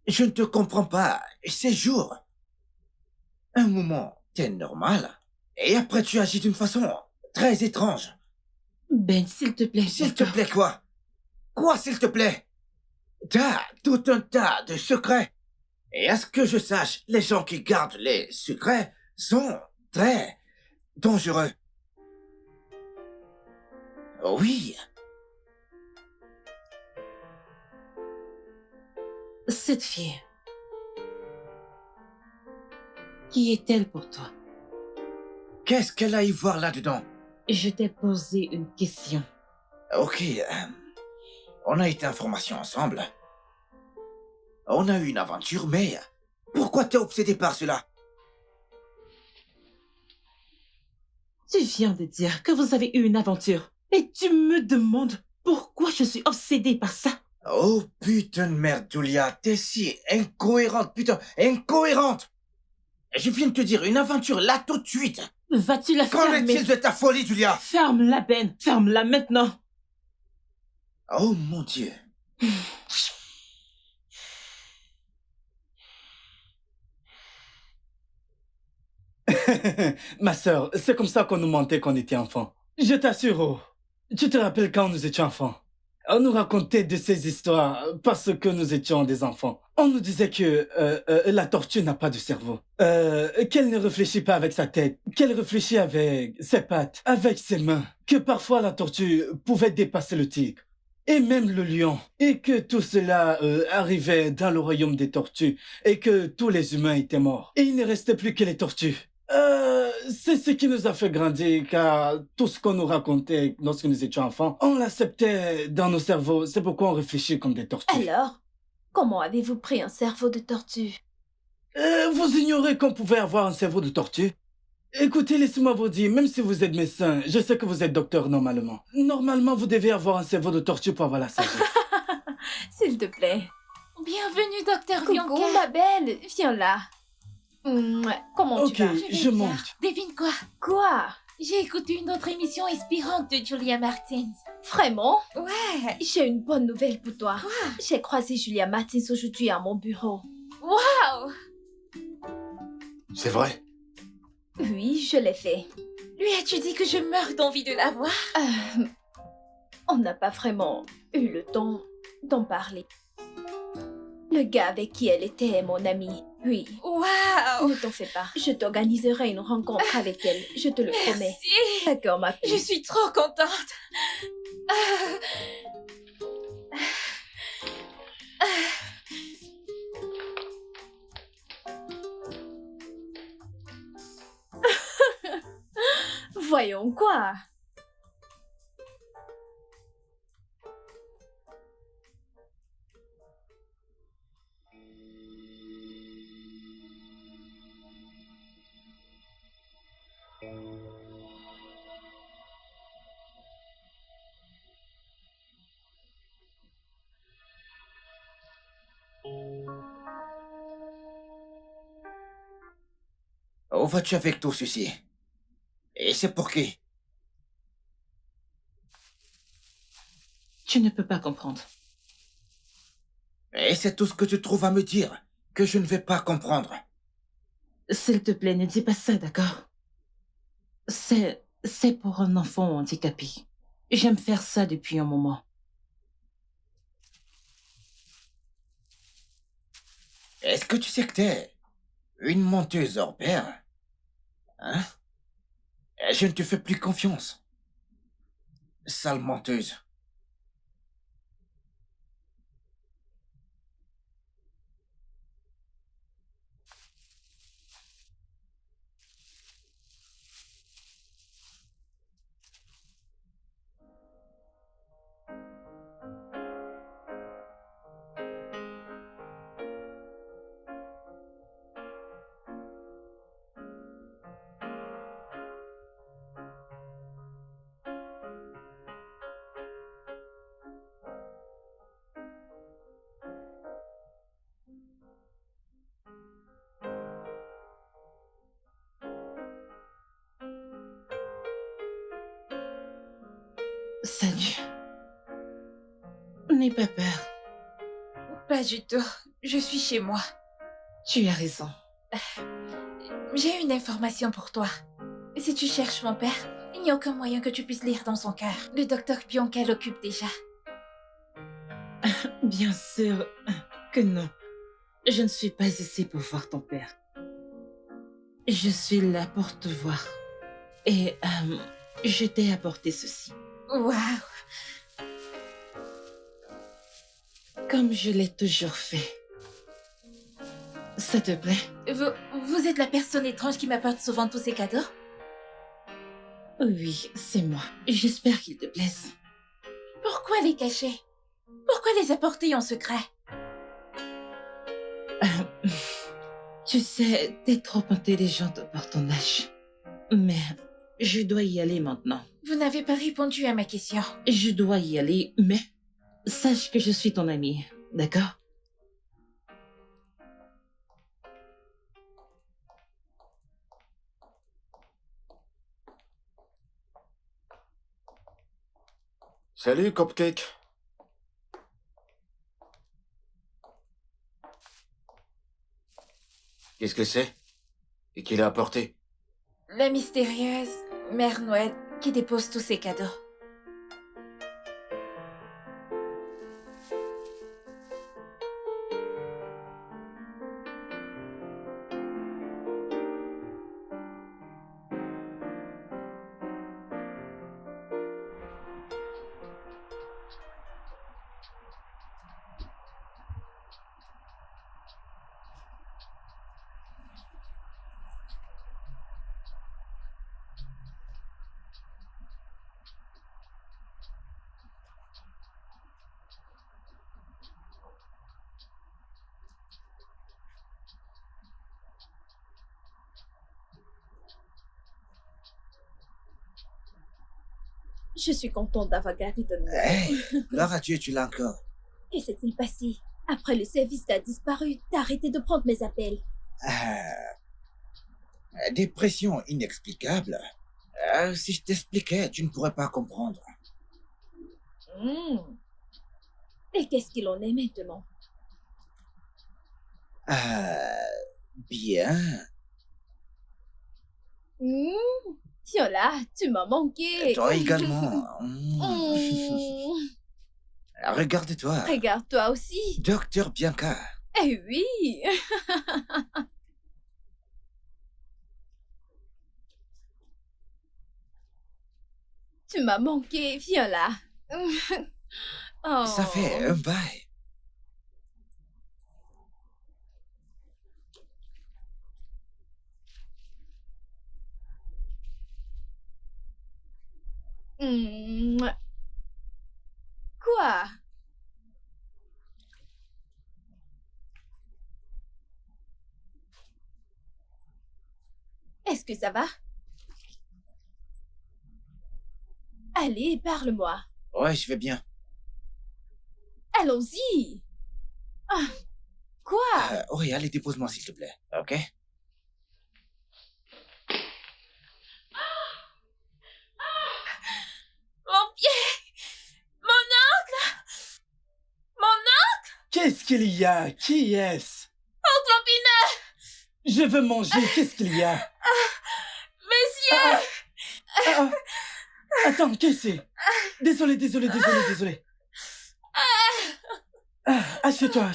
E: Je ne te comprends pas. Ces jours. Un moment, t'es normal. Et après tu agis d'une façon très étrange.
D: Ben, s'il te plaît.
E: S'il te plaît quoi? Quoi s'il te plaît? T'as tout un tas de secrets. Et à ce que je sache, les gens qui gardent les secrets sont très dangereux. Oui,
D: Cette fille, qui est-elle pour toi?
E: qu'est-ce qu'elle a à y voir là-dedans?
D: Je t'ai posé une question.
E: Ok, on a été en formation ensemble. On a eu une aventure, mais pourquoi t'es obsédé par cela?
D: Tu viens de dire que vous avez eu une aventure. Et tu me demandes pourquoi je suis obsédée par ça.
E: Oh putain de merde, Julia, t'es si incohérente, putain, incohérente! Je viens de te dire une aventure là tout de suite.
D: Vas-tu la
E: Qu'en
D: fermer?
E: est-il de ta folie, Julia?
D: Ferme-la, Ben. Ferme-la maintenant.
E: Oh mon Dieu.
C: Ma sœur, c'est comme ça qu'on nous mentait quand on était enfants. Je t'assure, oh, tu te rappelles quand nous étions enfants? On nous racontait de ces histoires parce que nous étions des enfants. On nous disait que la tortue n'a pas de cerveau, qu'elle ne réfléchit pas avec sa tête, qu'elle réfléchit avec ses pattes, avec ses mains, que parfois la tortue pouvait dépasser le tigre. Et même le lion. Et que tout cela arrivait dans le royaume des tortues. Et que tous les humains étaient morts. Et il ne restait plus que les tortues. C'est ce qui nous a fait grandir, car tout ce qu'on nous racontait lorsque nous étions enfants, on l'acceptait dans nos cerveaux. C'est pourquoi on réfléchit comme des tortues.
F: Alors, comment avez-vous pris un cerveau de tortue?
C: Vous ignorez qu'on pouvait avoir un cerveau de tortue? Écoutez, laissez-moi vous dire, même si vous êtes médecin, je sais que vous êtes docteur normalement. Normalement, vous devez avoir un cerveau de tortue pour avoir la sagesse.
F: S'il te plaît.
B: Bienvenue, docteur
F: Coucou,
B: Bianca.
F: ma belle, viens là. Comment
C: Ok,
F: tu vas?
B: vais
C: je
B: bien.
C: monte.
B: Devine quoi?
F: Quoi?
B: J'ai écouté une autre émission inspirante de Julia Martins.
F: Vraiment?
B: Ouais.
F: J'ai une bonne nouvelle pour toi.
B: Quoi?
F: J'ai croisé Julia Martins aujourd'hui à mon bureau.
B: Waouh!
A: C'est vrai.
F: Oui, je l'ai fait.
B: Lui as-tu dit que je meurs d'envie de la voir?
F: On n'a pas vraiment eu le temps d'en parler. Le gars avec qui elle était est mon ami. Oui.
B: Waouh!
F: Ne t'en fais pas. Je t'organiserai une rencontre avec elle. Je te le promets.
B: Merci.
F: D'accord, ma
B: Je
F: fille.
B: suis trop contente.
F: Voyons quoi.
E: Où vas-tu avec tout ceci? Et c'est pour qui?
D: Tu ne peux pas comprendre.
E: Et c'est tout ce que tu trouves à me dire, que je ne vais pas comprendre.
D: S'il te plaît, ne dis pas ça, d'accord? C'est pour un enfant handicapé. J'aime faire ça depuis un moment.
E: Est-ce que tu sais que t'es une menteuse hors pair? Hein? Je ne te fais plus confiance. Sale menteuse.
D: Salut. N'aie pas peur.
B: Pas du tout. Je suis chez moi.
D: Tu as raison.
B: J'ai une information pour toi. Si tu cherches mon père, il n'y a aucun moyen que tu puisses lire dans son cœur. Le docteur Bianca l'occupe déjà.
D: Bien sûr que non. Je ne suis pas ici pour voir ton père. Je suis là pour te voir. Et je t'ai apporté ceci.
B: Waouh!
D: Comme je l'ai toujours fait. Ça te plaît?
B: Vous êtes la personne étrange qui m'apporte souvent tous ces cadeaux?
D: Oui, c'est moi. J'espère qu'ils te plaisent.
B: Pourquoi les cacher? Pourquoi les apporter en secret?
D: Tu sais, t'es trop intelligente pour ton âge. Mais je dois y aller maintenant.
B: Vous n'avez pas répondu à ma question.
D: Je dois y aller, mais sache que je suis ton amie, d'accord?
A: Salut, Cupcake. Qu'est-ce que c'est? Et qui l'a apporté?
B: La mystérieuse Mère Noël qui dépose tous ses cadeaux.
F: Je suis contente d'avoir gardé ton nom.
E: Hey, gloire à Dieu, tu l'as encore.
F: Que s'est-il passé? Après le service, t'as disparu. T'as arrêté de prendre mes appels.
E: Dépression inexplicable. Si je t'expliquais, tu ne pourrais pas comprendre.
F: Et qu'est-ce qu'il en est maintenant?
E: Bien.
F: Tiens là, tu m'as manqué.
E: Toi également. Regarde-toi.
F: Regarde-toi aussi.
E: Docteur Bianca.
F: Eh oui. Tu m'as manqué, viens là. Oh.
E: Ça fait un bail.
F: Quoi? Est-ce que ça va? Allez, parle-moi.
E: Ouais, je vais bien.
F: Allons-y. Ah, quoi?
E: Oui, allez, dépose-moi s'il te plaît, ok?
B: Mon pied! Mon oncle! Mon oncle!
C: Qu'est-ce qu'il y a? Qui est-ce?
B: Oncle Pinard!
C: Je veux manger, qu'est-ce qu'il y a?
B: Messieurs!
C: Attends, qu'est-ce que c'est? Désolé. Assieds-toi.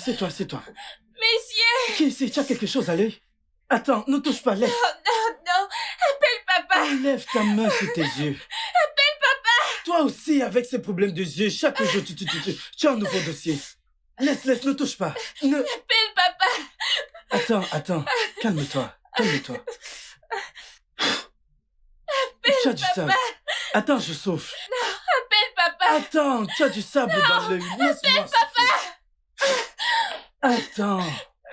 B: Messieurs!
C: Qu'est-ce que c'est? Tu as quelque chose à l'œil? Attends, ne touche pas, lève.
B: Non! Appelle papa!
C: Lève ta main sur tes yeux.
B: Appelle papa!
C: Toi aussi, avec ces problèmes de yeux, chaque jour, tu as un nouveau dossier. Laisse, ne touche pas.
B: Appelle papa!
C: Attends. Calme-toi. Tu as du sable. Attends, je souffle.
B: Appelle papa!
C: Attends, tu as du sable dans l'œil. Laisse-moi souffler. Attends.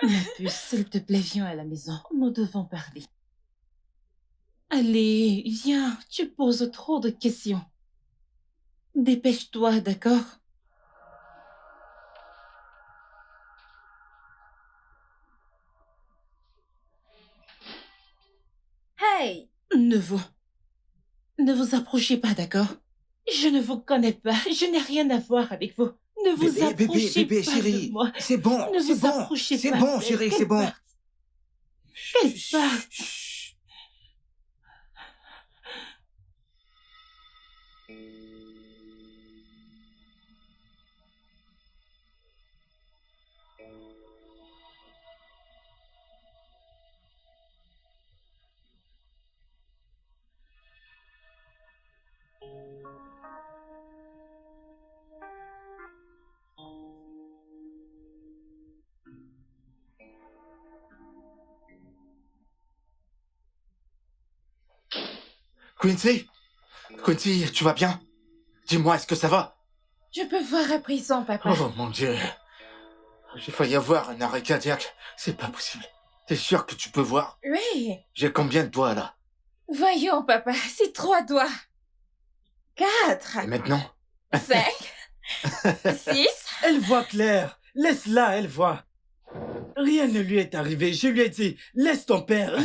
D: Ma puce, s'il te plaît, viens à la maison. Nous devons parler. Allez, viens, tu poses trop de questions. Dépêche-toi, d'accord?
F: Hey!
D: Ne vous approchez pas, d'accord? Je ne vous connais pas. Je n'ai rien à voir avec vous. Ne vous approchez pas
E: chérie.
D: de moi.
E: C'est bon,
D: Ne
E: c'est
D: vous
E: bon.
D: approchez
E: C'est
D: pas
E: bon,
D: d'elle.
E: chérie,
D: Qu'elle
E: c'est bon.
D: parte. Qu'elle parte.
A: Quincy? Quincy, tu vas bien? Dis-moi, est-ce que ça va?
B: Je peux voir à présent, papa.
A: Oh mon Dieu. J'ai failli avoir un arrêt cardiaque. C'est pas possible. T'es sûr que tu peux voir?
B: Oui.
A: J'ai combien de doigts là?
B: Voyons, papa, c'est 3 doigts. 4.
A: Et maintenant?
B: 5. 6.
C: Elle voit clair. Laisse-la, elle voit. Rien ne lui est arrivé. Je lui ai dit, laisse ton père.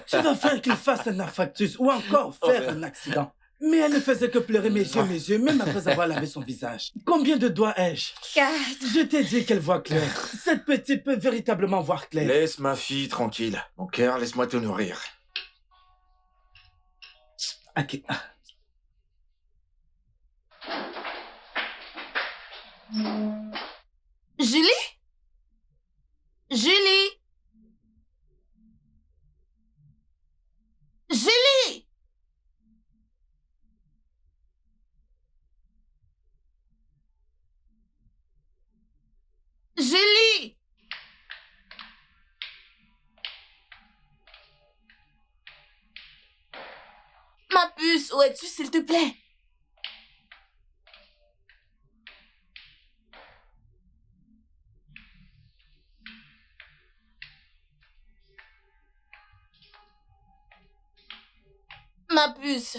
C: Tu vas faire qu'il fasse un infarctus ou encore faire un accident. Mais elle ne faisait que pleurer mes yeux, même après avoir lavé son visage. Combien de doigts ai-je?
B: 4.
C: Je t'ai dit qu'elle voit clair. Cette petite peut véritablement voir clair.
A: Laisse ma fille tranquille. Mon cœur, laisse-moi te nourrir.
C: Ok.
B: Julie? Julie? Julie? Julie? Ma puce, où es-tu, s'il te plaît? Ma puce.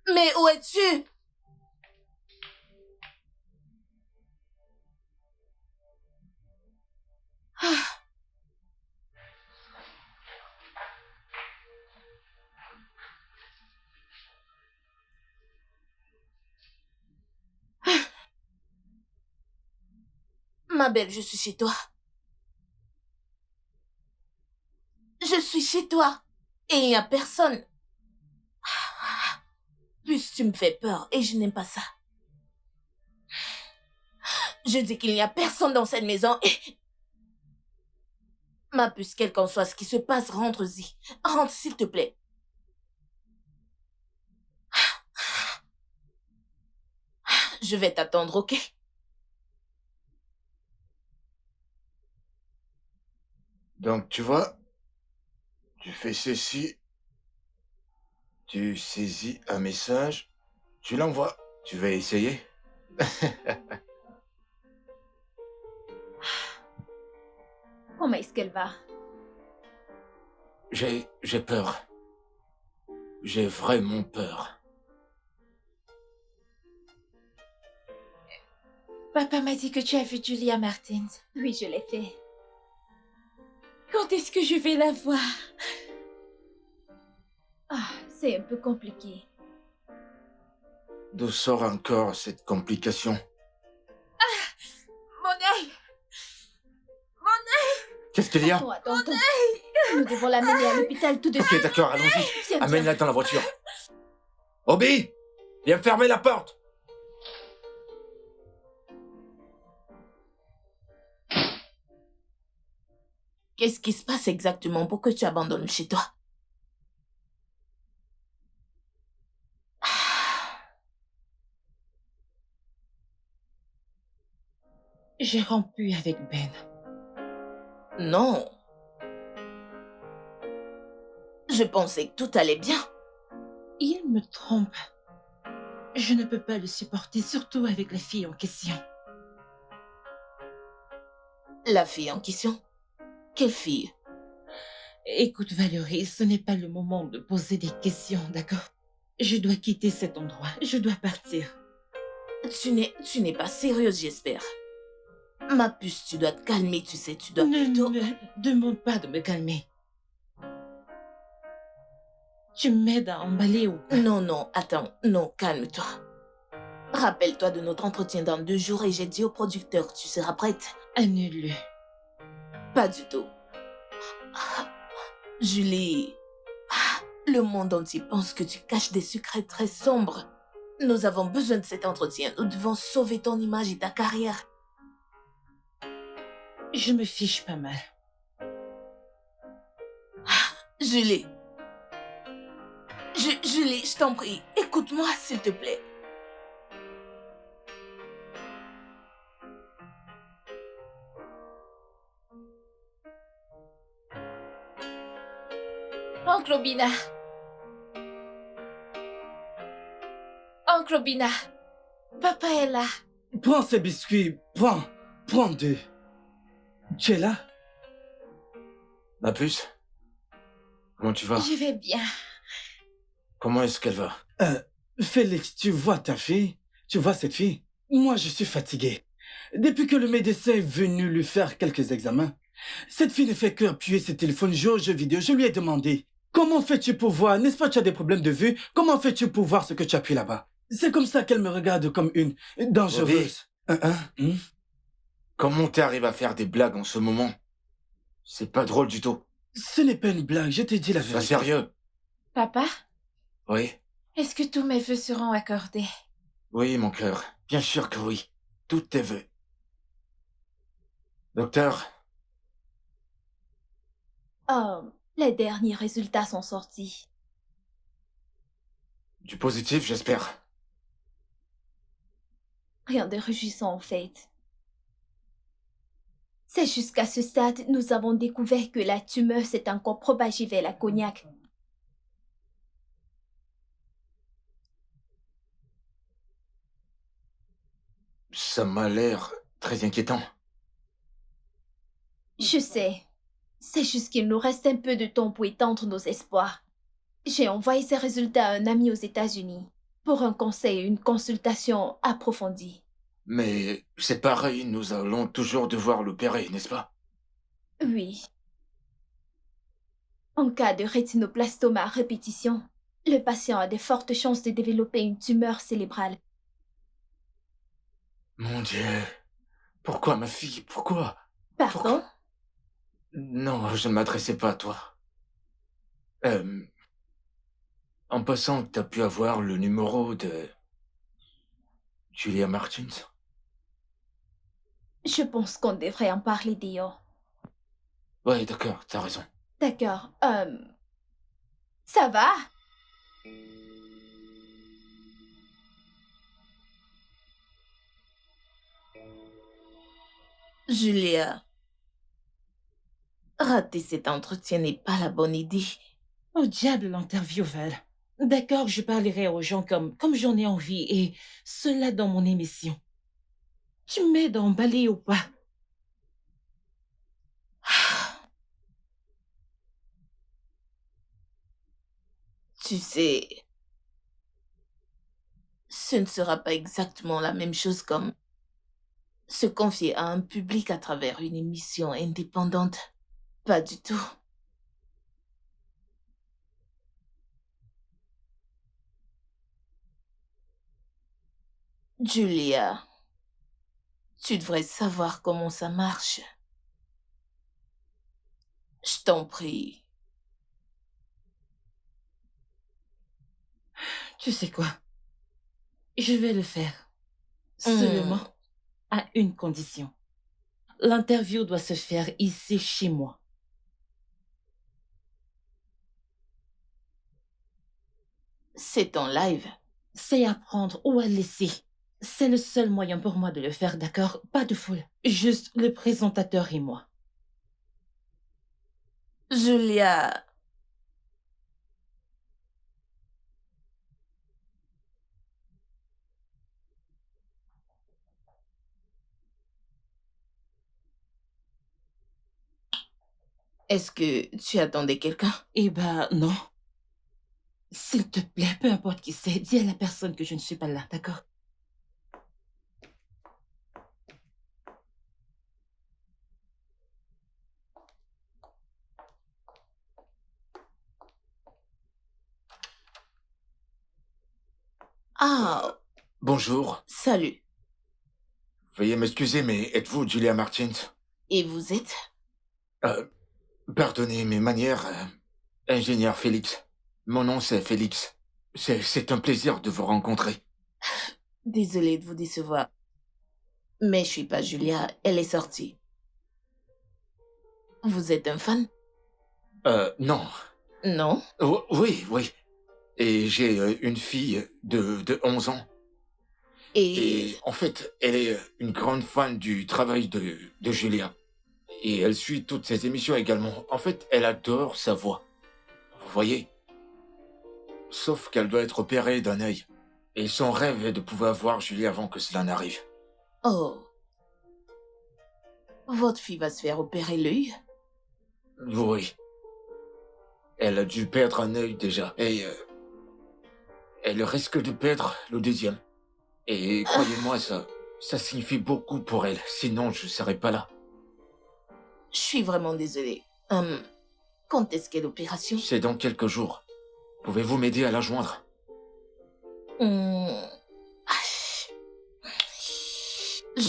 B: Mais où es-tu? Ah. Ma belle, je suis chez toi. Je suis chez toi. Et il n'y a personne. Plus tu me fais peur et je n'aime pas ça. Je dis qu'il n'y a personne dans cette maison et... Ma puce, quel qu'en soit ce qui se passe, rentre-y. Rentre, s'il te plaît. Je vais t'attendre, ok?
A: Donc, tu vois, tu fais ceci, tu saisis un message, tu l'envoies. Tu vas essayer?
F: Comment est-ce qu'elle va?
A: J'ai peur. J'ai vraiment peur.
B: Papa m'a dit que tu as vu Julia Martins.
F: Oui, je l'ai fait.
B: Quand est-ce que je vais la voir?
F: Ah, c'est un peu compliqué.
A: D'où sort encore cette complication?
B: Mon œil!
A: Qu'est-ce qu'il y a?
F: Attends. Nous devons l'amener à l'hôpital tout de suite.
A: Ok, d'accord, allons-y.
F: Viens,
A: Amène-la dans la voiture. Obi, viens fermer la porte.
B: Qu'est-ce qui se passe exactement pour que tu abandonnes chez toi?
D: J'ai rompu avec Ben.
B: Non. Je pensais que tout allait bien.
D: Il me trompe. Je ne peux pas le supporter, surtout avec la fille en question.
B: La fille en question? Quelle fille?
D: Écoute, Valérie, ce n'est pas le moment de poser des questions, d'accord? Je dois quitter cet endroit. Je dois partir.
B: Tu n'es pas sérieuse, j'espère. Ma puce, tu dois te calmer, tu sais, tu dois
D: Ne
B: plutôt...
D: me demande pas de me calmer. Tu m'aides à emballer ou pas?
I: Non, non, attends. Non, calme-toi. Rappelle-toi de notre entretien dans 2 jours et j'ai dit au producteur que tu seras prête.
D: Annule-le.
I: Pas du tout. Julie, le monde entier pense que tu caches des secrets très sombres. Nous avons besoin de cet entretien. Nous devons sauver ton image et ta carrière.
D: Je me fiche pas mal.
I: Julie. Julie, je t'en prie, écoute-moi s'il te plaît.
B: Oncle Obina. Oncle Obina. Papa est là.
C: Prends ces biscuits, prends 2. Tu es là?
A: Ma puce? Comment tu vas?
B: Je vais bien.
A: Comment est-ce qu'elle va?
C: Félix, tu vois ta fille? Tu vois cette fille? Moi, je suis fatigué. Depuis que le médecin est venu lui faire quelques examens, cette fille ne fait que appuyer ses téléphones, jouer aux jeux vidéo. Je lui ai demandé, comment fais-tu pour voir? N'est-ce pas que tu as des problèmes de vue? Comment fais-tu pour voir ce que tu appuies là-bas? C'est comme ça qu'elle me regarde comme une dangereuse.
A: Comment t'arrives à faire des blagues en ce moment? C'est pas drôle du tout.
C: Ce n'est pas une blague, je t'ai dit la
A: Sois
C: vérité.
A: sérieux.
B: Papa,
A: Oui.
B: est-ce que tous mes vœux seront accordés?
A: Oui, mon cœur. Bien sûr que oui. Tous tes vœux. Docteur,
F: Oh, les derniers résultats sont sortis.
A: du positif, j'espère.
F: Rien de réjouissant en fait. C'est jusqu'à ce stade, nous avons découvert que la tumeur s'est encore propagée vers la cognac.
A: Ça m'a l'air très inquiétant.
F: Je sais. C'est juste qu'il nous reste un peu de temps pour étendre nos espoirs. J'ai envoyé ces résultats à un ami aux États-Unis pour un conseil et une consultation approfondie.
A: Mais c'est pareil, nous allons toujours devoir l'opérer, n'est-ce pas?
F: Oui. En cas de rétinoblastoma à répétition, le patient a de fortes chances de développer une tumeur cérébrale.
A: Mon Dieu. Pourquoi, ma fille? Pourquoi?
F: Pardon?
A: Non, je ne m'adressais pas à toi. En passant, t'as pu avoir le numéro de Julia Martins?
F: Je pense qu'on devrait en parler dehors.
A: Ouais, d'accord, t'as raison.
F: D'accord. Ça va?
I: Julia, rater cet entretien n'est pas la bonne idée.
D: Au diable l'intervieweur. D'accord, je parlerai aux gens comme j'en ai envie et cela dans mon émission. Tu m'aides à emballer ou pas?
I: Tu sais, ce ne sera pas exactement la même chose comme se confier à un public à travers une émission indépendante. Pas du tout. Julia, tu devrais savoir comment ça marche. Je t'en prie.
D: Tu sais quoi? Je vais le faire. Seulement à une condition. L'interview doit se faire ici chez moi.
I: C'est en live.
D: C'est à prendre ou à laisser. C'est le seul moyen pour moi de le faire, d'accord? Pas de foule. Juste le présentateur et moi.
I: Julia, est-ce que tu attendais quelqu'un?
D: Eh ben, non. S'il te plaît, peu importe qui c'est, dis à la personne que je ne suis pas là, d'accord?
I: Ah,
A: Bonjour.
I: salut.
A: Veuillez m'excuser, mais êtes-vous Julia Martins?
I: Et vous êtes?
A: Euh, Pardonnez mes manières, ingénieur Félix. Mon nom, c'est Félix. C'est un plaisir de vous rencontrer.
I: Désolée de vous décevoir. Mais je suis pas Julia, elle est sortie. Vous êtes un fan?
A: Non.
I: Non?
A: Oui, oui. Et j'ai une fille de 11 ans. Et en fait, elle est une grande fan du travail de Julia. Et elle suit toutes ses émissions également. En fait, elle adore sa voix. Vous voyez? Sauf qu'elle doit être opérée d'un œil. Et son rêve est de pouvoir voir Julia avant que cela n'arrive.
I: Oh. Votre fille va se faire opérer l'œil?
A: Oui. Elle a dû perdre un œil déjà. Et elle risque de perdre le deuxième. Et croyez-moi, ça signifie beaucoup pour elle. Sinon, je ne serais pas là.
I: Je suis vraiment désolée. Quand est-ce qu'est l'opération?
A: C'est dans quelques jours. Pouvez-vous m'aider à la joindre?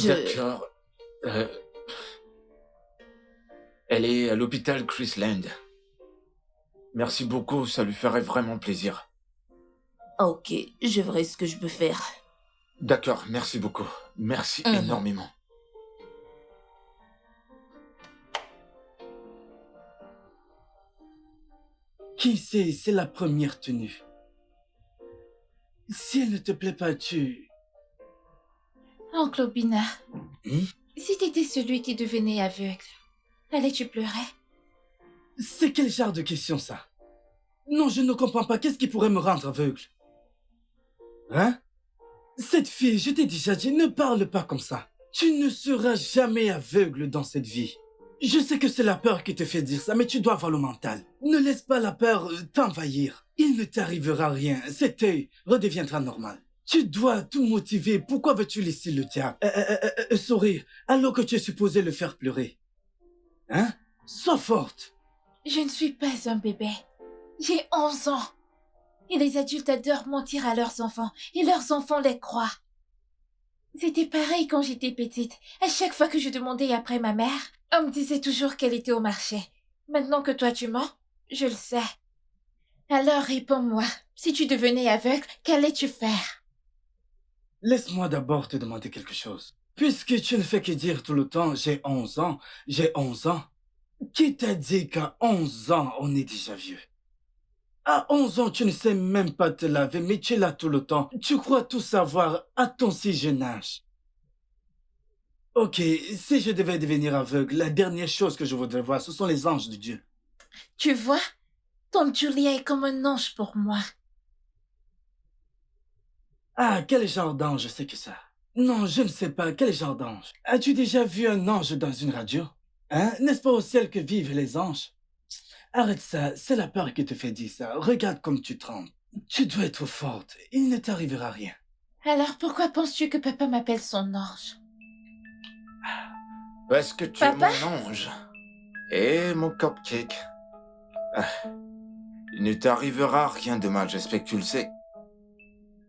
A: D'accord. Elle est à l'hôpital Chrisland. Merci beaucoup, ça lui ferait vraiment plaisir.
I: Ok, je verrai ce que je peux faire.
A: D'accord, merci beaucoup. Merci énormément.
C: Qui sait, c'est la première tenue. Si elle ne te plaît pas,
B: Oncle Obina,
C: Hmm?
B: si t'étais celui qui devenait aveugle, allais-tu pleurer?
C: C'est quel genre de question, ça? Non, je ne comprends pas. Qu'est-ce qui pourrait me rendre aveugle? Hein? Cette fille, je t'ai déjà dit, ne parle pas comme ça. Tu ne seras jamais aveugle dans cette vie. Je sais que c'est la peur qui te fait dire ça, mais tu dois avoir le mental. Ne laisse pas la peur t'envahir. Il ne t'arrivera rien. Cet œil redeviendra normal. Tu dois tout motiver. Pourquoi veux-tu laisser le diable sourire alors que tu es supposé le faire pleurer? Hein? Sois forte.
B: Je ne suis pas un bébé. J'ai 11 ans. Et les adultes adorent mentir à leurs enfants. Et leurs enfants les croient. C'était pareil quand j'étais petite. À chaque fois que je demandais après ma mère, on me disait toujours qu'elle était au marché. Maintenant que toi tu mens, je le sais. Alors réponds-moi. Si tu devenais aveugle, qu'allais-tu faire?
C: Laisse-moi d'abord te demander quelque chose. Puisque tu ne fais que dire tout le temps, j'ai 11 ans, j'ai 11 ans. Qui t'a dit qu'à 11 ans, on est déjà vieux? À 11 ans, tu ne sais même pas te laver, mais tu es là tout le temps. Tu crois tout savoir à ton si jeune âge. Ok, si je devais devenir aveugle, la dernière chose que je voudrais voir, ce sont les anges de Dieu.
B: Tu vois, ton Julia est comme un ange pour moi.
C: Ah, quel genre d'ange c'est que ça? Non, je ne sais pas, quel genre d'ange? As-tu déjà vu un ange dans une radio? Hein? N'est-ce pas au ciel que vivent les anges? Arrête ça, c'est la peur qui te fait dire ça. Regarde comme tu trembles. Tu dois être forte, il ne t'arrivera rien.
B: Alors pourquoi penses-tu que papa m'appelle son ange?
A: Parce que tu
B: Papa?
A: es mon ange. Et mon cupcake. Ah, il ne t'arrivera rien de mal, j'espère que tu le sais.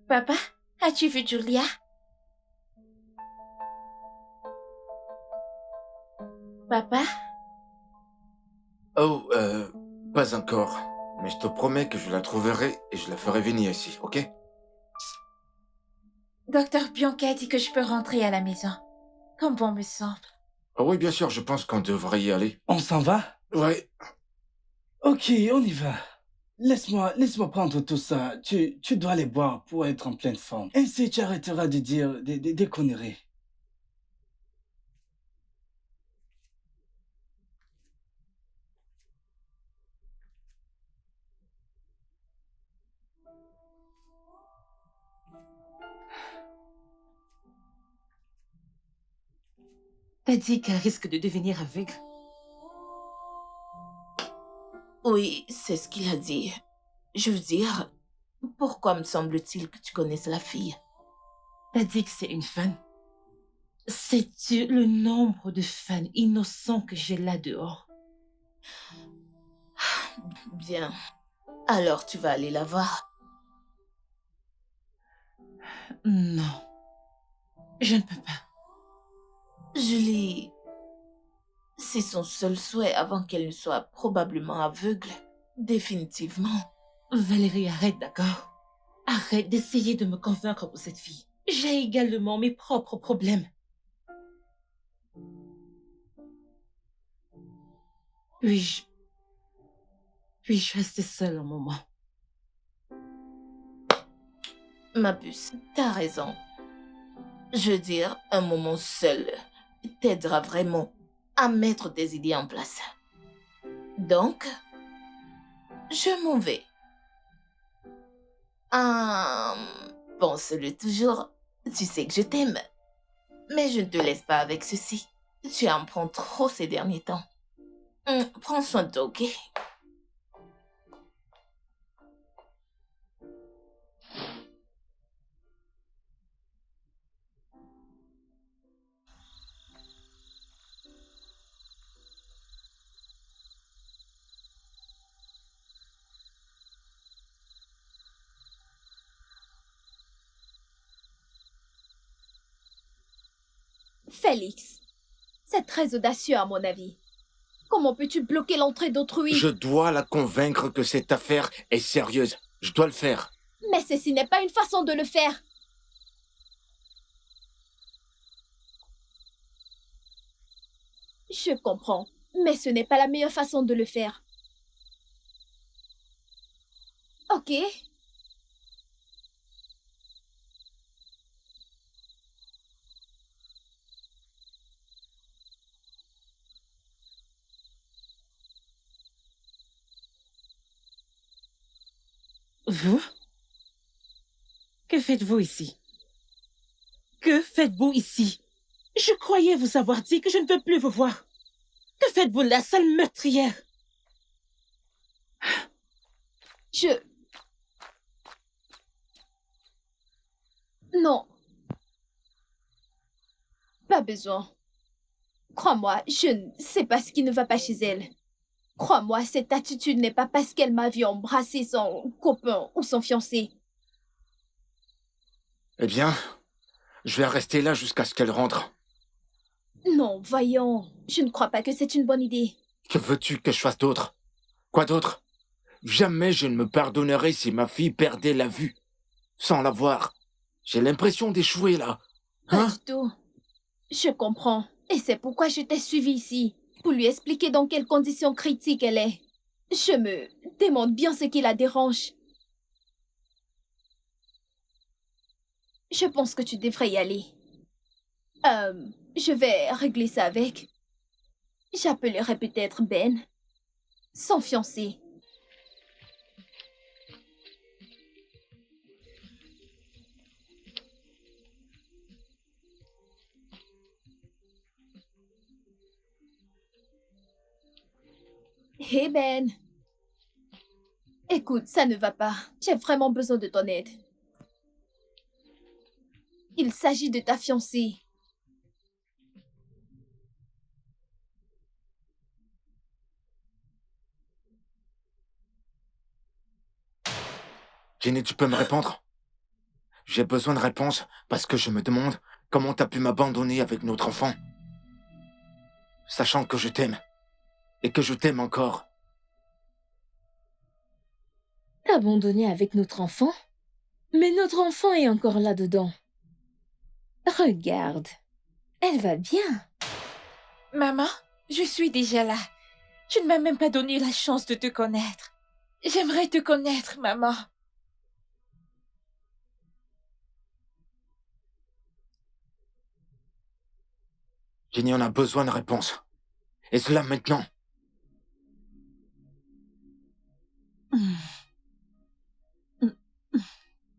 B: Papa, as-tu vu Julia? Papa?
A: Oh, pas encore. Mais je te promets que je la trouverai et je la ferai venir ici, ok?
B: Docteur Bianca a dit que je peux rentrer à la maison. Comme bon me semble.
A: Oh oui, bien sûr, je pense qu'on devrait y aller.
C: On s'en va?
A: Ouais.
C: Ok, on y va. Laisse-moi prendre tout ça. Tu dois les boire pour être en pleine forme. Ainsi, tu arrêteras de dire des conneries.
D: T'as dit qu'elle risque de devenir aveugle.
I: Oui, c'est ce qu'il a dit. Je veux dire, pourquoi me semble-t-il que tu connaisses la fille?
D: T'as dit que c'est une fan. Sais-tu le nombre de fans innocents que j'ai là dehors?
I: Bien. Alors tu vas aller la voir.
B: Non. Je ne peux pas.
I: Julie, c'est son seul souhait avant qu'elle ne soit probablement aveugle. Définitivement.
D: Valérie, arrête, d'accord? Arrête d'essayer de me convaincre pour cette fille. J'ai également mes propres problèmes. Puis-je rester seule un moment?
I: Ma puce, t'as raison. Je veux dire, un moment seul t'aidera vraiment à mettre tes idées en place. Donc, je m'en vais. Pense-le toujours, tu sais que je t'aime. Mais je ne te laisse pas avec ceci. Tu en prends trop ces derniers temps. Prends soin de toi, ok?
F: Félix, c'est très audacieux à mon avis. Comment peux-tu bloquer l'entrée d'autrui?
A: Je dois la convaincre que cette affaire est sérieuse. Je dois le faire.
F: Mais ceci n'est pas une façon de le faire. Je comprends, mais ce n'est pas la meilleure façon de le faire. Ok.
D: Vous? Que faites-vous ici? Que faites-vous ici? Je croyais vous avoir dit que je ne peux plus vous voir. Que faites-vous là, sale meurtrière?
F: Non. Pas besoin. Crois-moi, je ne sais pas ce qui ne va pas chez elle. Crois-moi, cette attitude n'est pas parce qu'elle m'a vu embrasser son copain ou son fiancé.
A: Eh bien, je vais rester là jusqu'à ce qu'elle rentre.
F: Non, voyons. Je ne crois pas que c'est une bonne idée.
A: Que veux-tu que je fasse d'autre? Quoi d'autre? Jamais je ne me pardonnerai si ma fille perdait la vue. Sans la voir. J'ai l'impression d'échouer là.
F: Pas
A: Hein?
F: du tout. Je comprends. Et c'est pourquoi je t'ai suivi ici. Pour lui expliquer dans quelles conditions critiques elle est. Je me demande bien ce qui la dérange. Je pense que tu devrais y aller. Je vais régler ça avec. J'appellerai peut-être Ben. Son fiancé. Hey Ben. Écoute, ça ne va pas. J'ai vraiment besoin de ton aide. Il s'agit de ta fiancée.
A: Jenny, tu peux me répondre? J'ai besoin de réponses parce que je me demande comment t'as pu m'abandonner avec notre enfant. Sachant que je t'aime. Et que je t'aime encore.
G: Abandonné avec notre enfant? Mais notre enfant est encore là-dedans. Regarde. Elle va bien.
B: Maman, je suis déjà là. Tu ne m'as même pas donné la chance de te connaître. J'aimerais te connaître, maman.
A: Jenny, on a besoin de réponses. Et cela maintenant.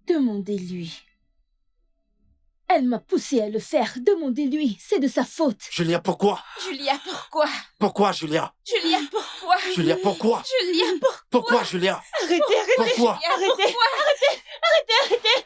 G: Demandez-lui. Elle m'a poussé à le faire. Demandez-lui. C'est de sa faute.
A: Julia, pourquoi?
B: Julia, pourquoi?
A: Pourquoi, Julia?
B: Julia, pourquoi?
A: Julia, pourquoi?
B: Julia, pourquoi?
A: Pourquoi, Julia?
D: Arrêtez, arrêtez!
A: Pourquoi?
B: Julia,
D: Arrêtez,
B: pourquoi?
D: arrêtez!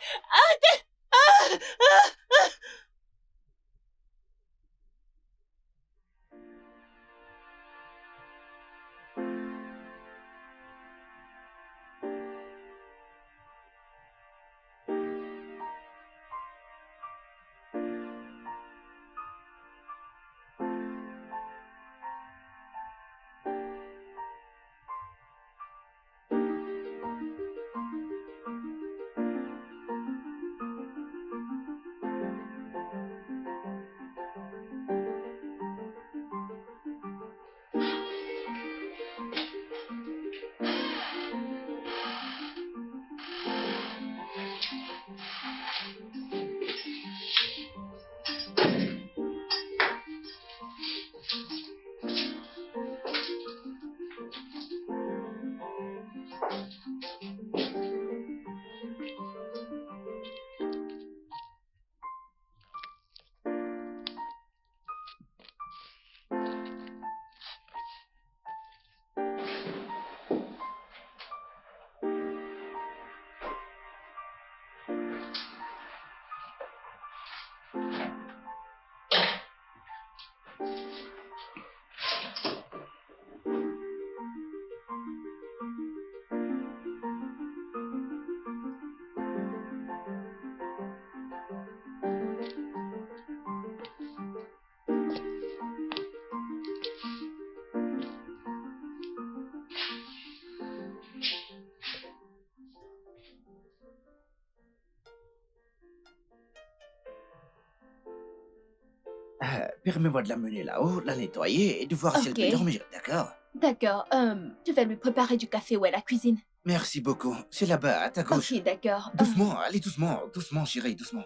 E: permets-moi de la mener là-haut, la nettoyer et de voir si elle peut
F: Ok.
E: dormir, d'accord?
F: D'accord, je vais lui préparer du café ou à la cuisine.
E: Merci beaucoup. C'est là-bas, à ta gauche.
F: Ok, d'accord.
E: Doucement, allez doucement, doucement, chérie, doucement.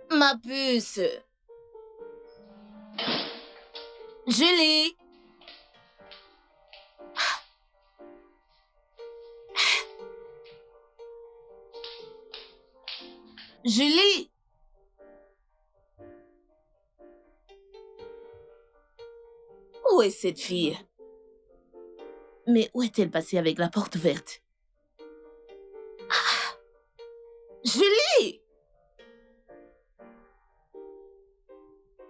I: Ma puce. Julie. Julie. Où est cette fille? Mais où est-elle passée avec la porte verte? Ah! Julie!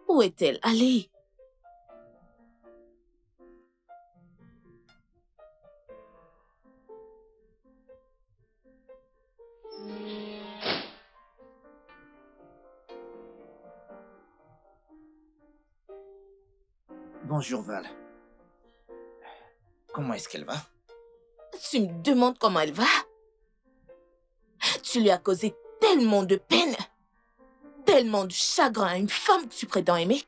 I: Où est-elle allée?
E: Bonjour, Val. Comment est-ce qu'elle va?
I: Tu me demandes comment elle va? Tu lui as causé tellement de peine, tellement de chagrin à une femme que tu prétends aimer.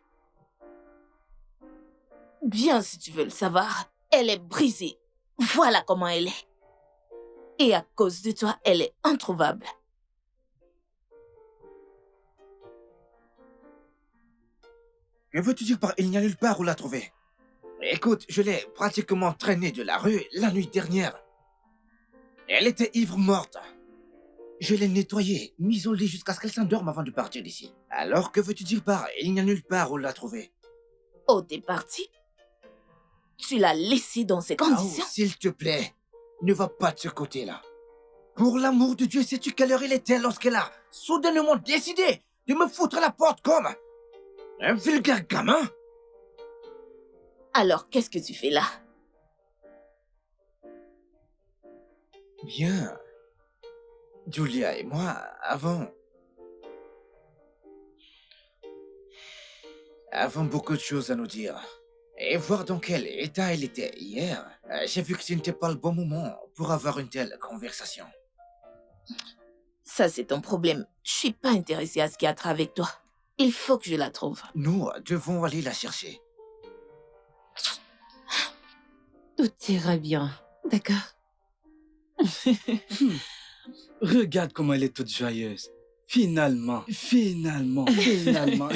I: Bien, si tu veux le savoir, elle est brisée. Voilà comment elle est. Et à cause de toi, elle est introuvable.
E: Que veux-tu dire par il n'y a nulle part où la trouver? Écoute, je l'ai pratiquement traînée de la rue la nuit dernière. Elle était ivre morte. Je l'ai nettoyée, mise au lit jusqu'à ce qu'elle s'endorme avant de partir d'ici. Alors que veux-tu dire par il n'y a nulle part où la trouver?
I: Oh, t'es parti? Tu l'as laissée dans ces
E: Oh,
I: conditions?
E: s'il te plaît, ne va pas de ce côté-là. Pour l'amour de Dieu, sais-tu quelle heure il était lorsqu'elle a soudainement décidé de me foutre à la porte comme un vulgaire gamin?
I: Alors, qu'est-ce que tu fais là?
E: Bien. Julia et moi avons beaucoup de choses à nous dire. Et voir dans quel état elle était hier, j'ai vu que ce n'était pas le bon moment pour avoir une telle conversation.
I: Ça, c'est ton problème. Je suis pas intéressée à ce qu'il y a avec toi. Il faut que je la trouve.
E: Nous devons aller la chercher.
D: Tout ira bien, d'accord?
C: Regarde comment elle est toute joyeuse. Finalement, finalement, finalement.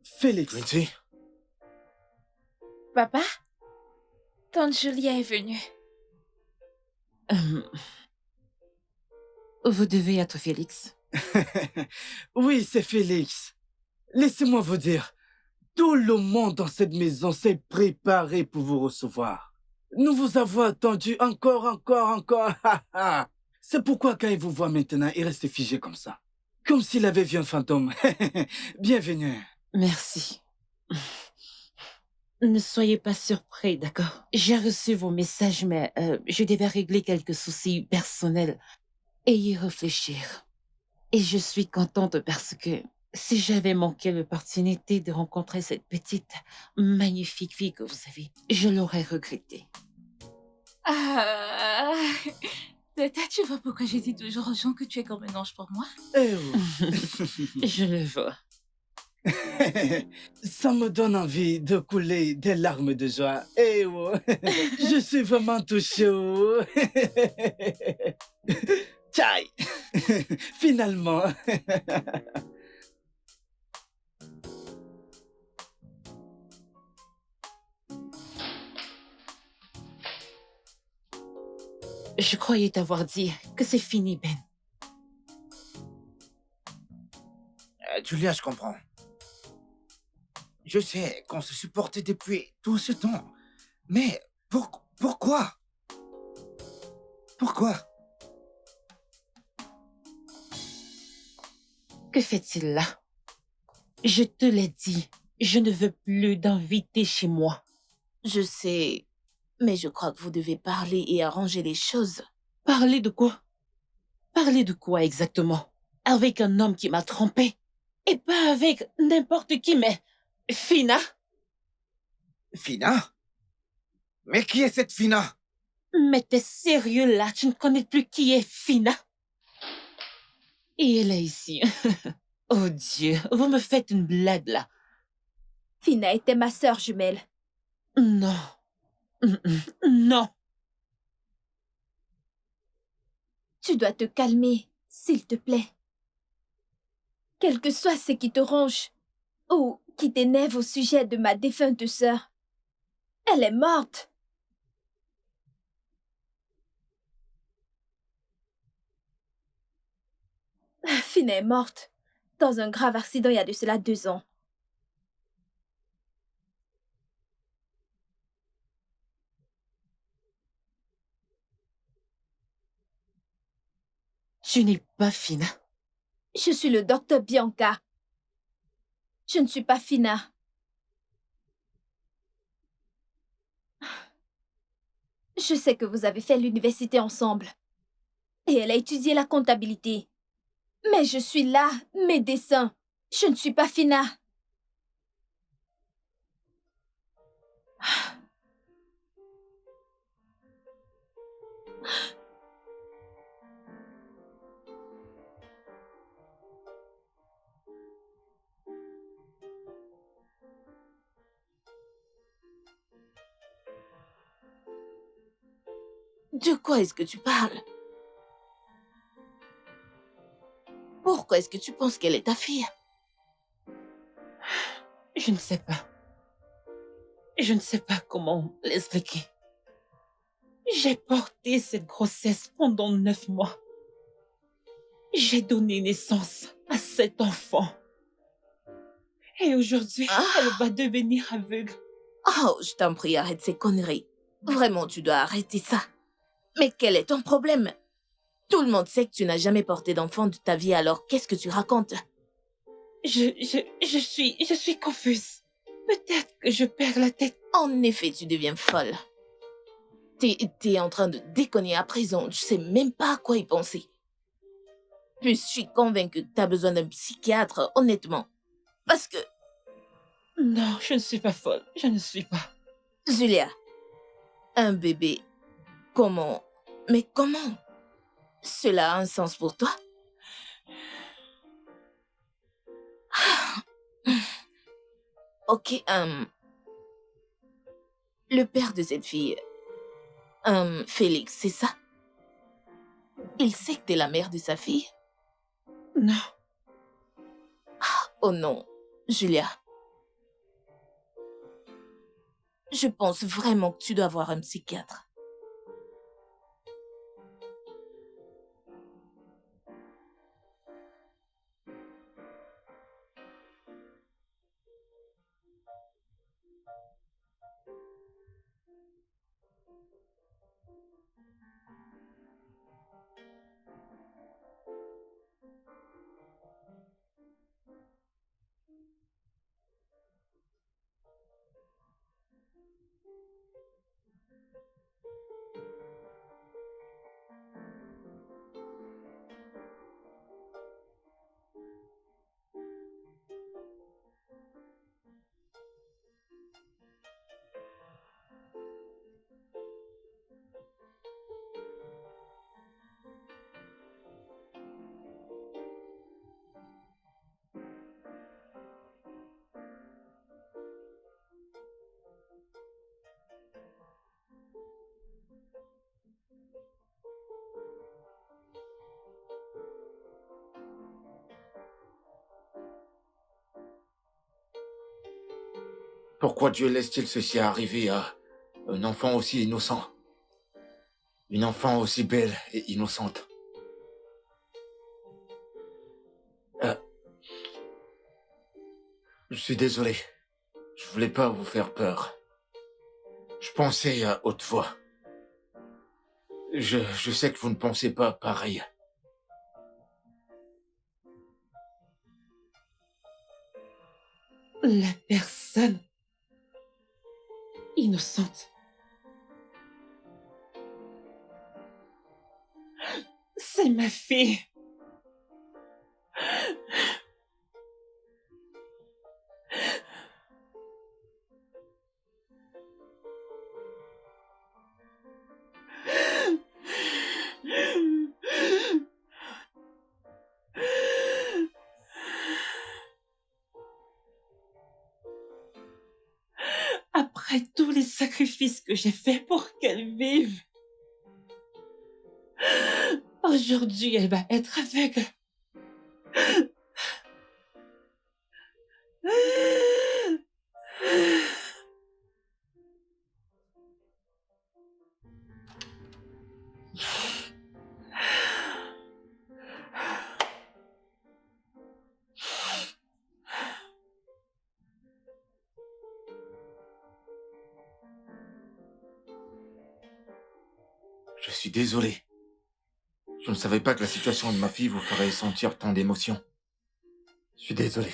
C: Félix,
A: Quincy,
B: Papa? Tante Julia est venue.
D: Vous devez être Félix.
C: oui, c'est Félix. Laissez-moi vous dire, tout le monde dans cette maison s'est préparé pour vous recevoir. Nous vous avons attendu encore. C'est pourquoi quand il vous voit maintenant, il reste figé comme ça. Comme s'il avait vu un fantôme. Bienvenue.
D: Merci. Ne soyez pas surpris, d'accord? J'ai reçu vos messages, mais je devais régler quelques soucis personnels et y réfléchir. Et je suis contente parce que si j'avais manqué l'opportunité de rencontrer cette petite, magnifique fille que vous avez, je l'aurais regretté.
B: Ah, Tata, tu vois pourquoi je dis toujours aux gens que tu es comme un ange pour moi?
C: Eh oh.
D: Je le vois.
C: Ça me donne envie de couler des larmes de joie. Eh oh. Je suis vraiment touché. Oh. Tchaï. Finalement.
D: Je croyais t'avoir dit que c'est fini, Ben.
E: Julia, je comprends. Je sais qu'on se supportait depuis tout ce temps. Mais pourquoi? Pourquoi?
D: Que fait-il là? Je te l'ai dit, je ne veux plus d'invités chez moi.
I: Je sais, mais je crois que vous devez parler et arranger les choses.
D: Parler de quoi? Parler de quoi exactement? Avec un homme qui m'a trompé? Et pas avec n'importe qui, mais... Fina?
E: Fina? Mais qui est cette Fina?
D: Mais t'es sérieux là? Tu ne connais plus qui est Fina? Et elle est ici. Oh Dieu, vous me faites une blague là.
F: Fina était ma sœur jumelle.
D: Non. Non.
F: Tu dois te calmer, s'il te plaît. Quel que soit ce qui te ronge ou qui t'énerve au sujet de ma défunte sœur, elle est morte. Fina est morte dans un grave accident il y a de cela 2 ans.
D: Tu n'es pas Fina.
F: Je suis le docteur Bianca. Je ne suis pas Fina. Je sais que vous avez fait l'université ensemble. Et elle a étudié la comptabilité. Mais je suis là, médecin. Je ne suis pas Fina.
I: De quoi est-ce que tu parles? Pourquoi est-ce que tu penses qu'elle est ta fille?
D: Je ne sais pas. Je ne sais pas comment l'expliquer. J'ai porté cette grossesse pendant 9 mois. J'ai donné naissance à cet enfant. Et aujourd'hui, elle va devenir aveugle.
I: Oh, je t'en prie, arrête ces conneries. Vraiment, tu dois arrêter ça. Mais quel est ton problème? Tout le monde sait que tu n'as jamais porté d'enfant de ta vie, alors qu'est-ce que tu racontes?
D: Je suis confuse. Peut-être que je perds la tête.
I: En effet, tu deviens folle. T'es en train de déconner à présent, je sais même pas à quoi y penser. Puis je suis convaincue que t'as besoin d'un psychiatre, honnêtement. Parce que,
D: Non, je ne suis pas folle. Je ne suis pas.
I: Julia, un bébé, comment? Mais comment? Cela a un sens pour toi? Ok, le père de cette fille, Félix, c'est ça? Il sait que t'es la mère de sa fille?
D: Non.
I: Oh non, Julia. Je pense vraiment que tu dois voir un psychiatre.
A: Pourquoi Dieu laisse-t-il ceci arriver à un enfant aussi innocent? Une enfant aussi belle et innocente? Je suis désolé. Je voulais pas vous faire peur. Je pensais à haute voix. Je sais que vous ne pensez pas pareil.
D: La personne innocente. C'est ma fille. Après tous les sacrifices que j'ai faits pour qu'elle vive, aujourd'hui elle va être aveugle.
A: Je suis désolé. Je ne savais pas que la situation de ma fille vous ferait sentir tant d'émotions. Je suis désolé.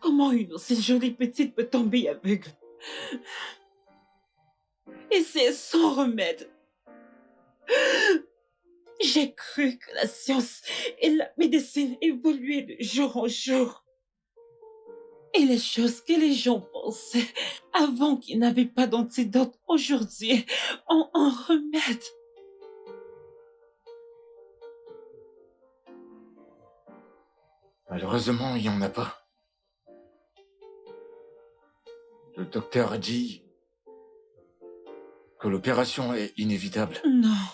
D: Comment une aussi jolie petite peut tomber aveugle? Et c'est sans remède. J'ai cru que la science et la médecine évoluaient de jour en jour. Et les choses que les gens pensaient avant qu'ils n'avaient pas d'antidote aujourd'hui ont un remède.
A: Malheureusement, il n'y en a pas. Le docteur a dit que l'opération est inévitable.
D: Non.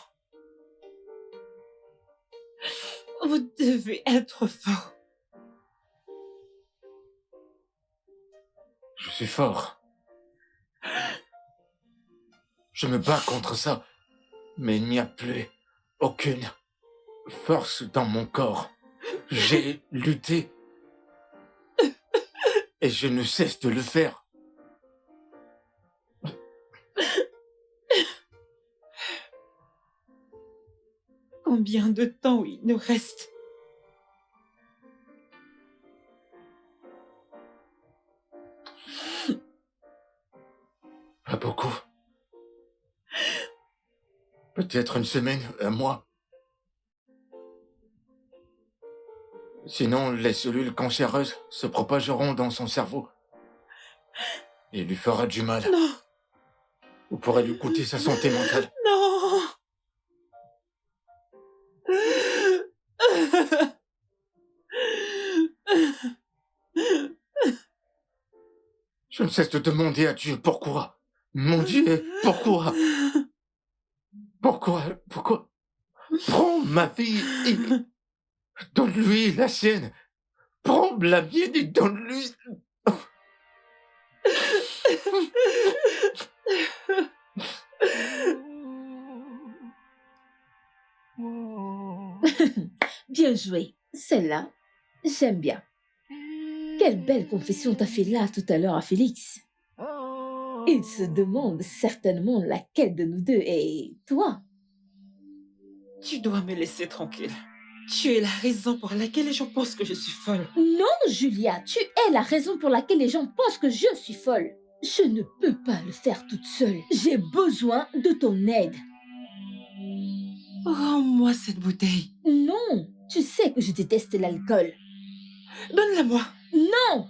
D: Vous devez être fort.
A: Je suis fort. Je me bats contre ça, mais il n'y a plus aucune force dans mon corps. J'ai lutté et je ne cesse de le faire.
D: Combien de temps il nous reste?
A: Pas beaucoup. Peut-être une semaine, un mois. Sinon, les cellules cancéreuses se propageront dans son cerveau et lui fera du mal.
D: Non,
A: Ou pourrait lui coûter sa santé mentale.
D: non.
A: Je ne cesse de demander à Dieu pourquoi. Mon Dieu, pourquoi? Pourquoi? Prends ma fille et donne-lui la sienne. Prends la mienne et donne-lui...
G: Bien joué. Celle-là, j'aime bien. Quelle belle confession t'as fait là tout à l'heure à Félix. Il se demande certainement laquelle de nous deux est toi.
D: Tu dois me laisser tranquille. Tu es la raison pour laquelle les gens pensent que je suis folle.
G: Non, Julia, tu es la raison pour laquelle les gens pensent que je suis folle. Je ne peux pas le faire toute seule. J'ai besoin de ton aide.
D: Rends-moi cette bouteille.
G: Non, tu sais que je déteste l'alcool.
D: Donne-la-moi.
G: Non!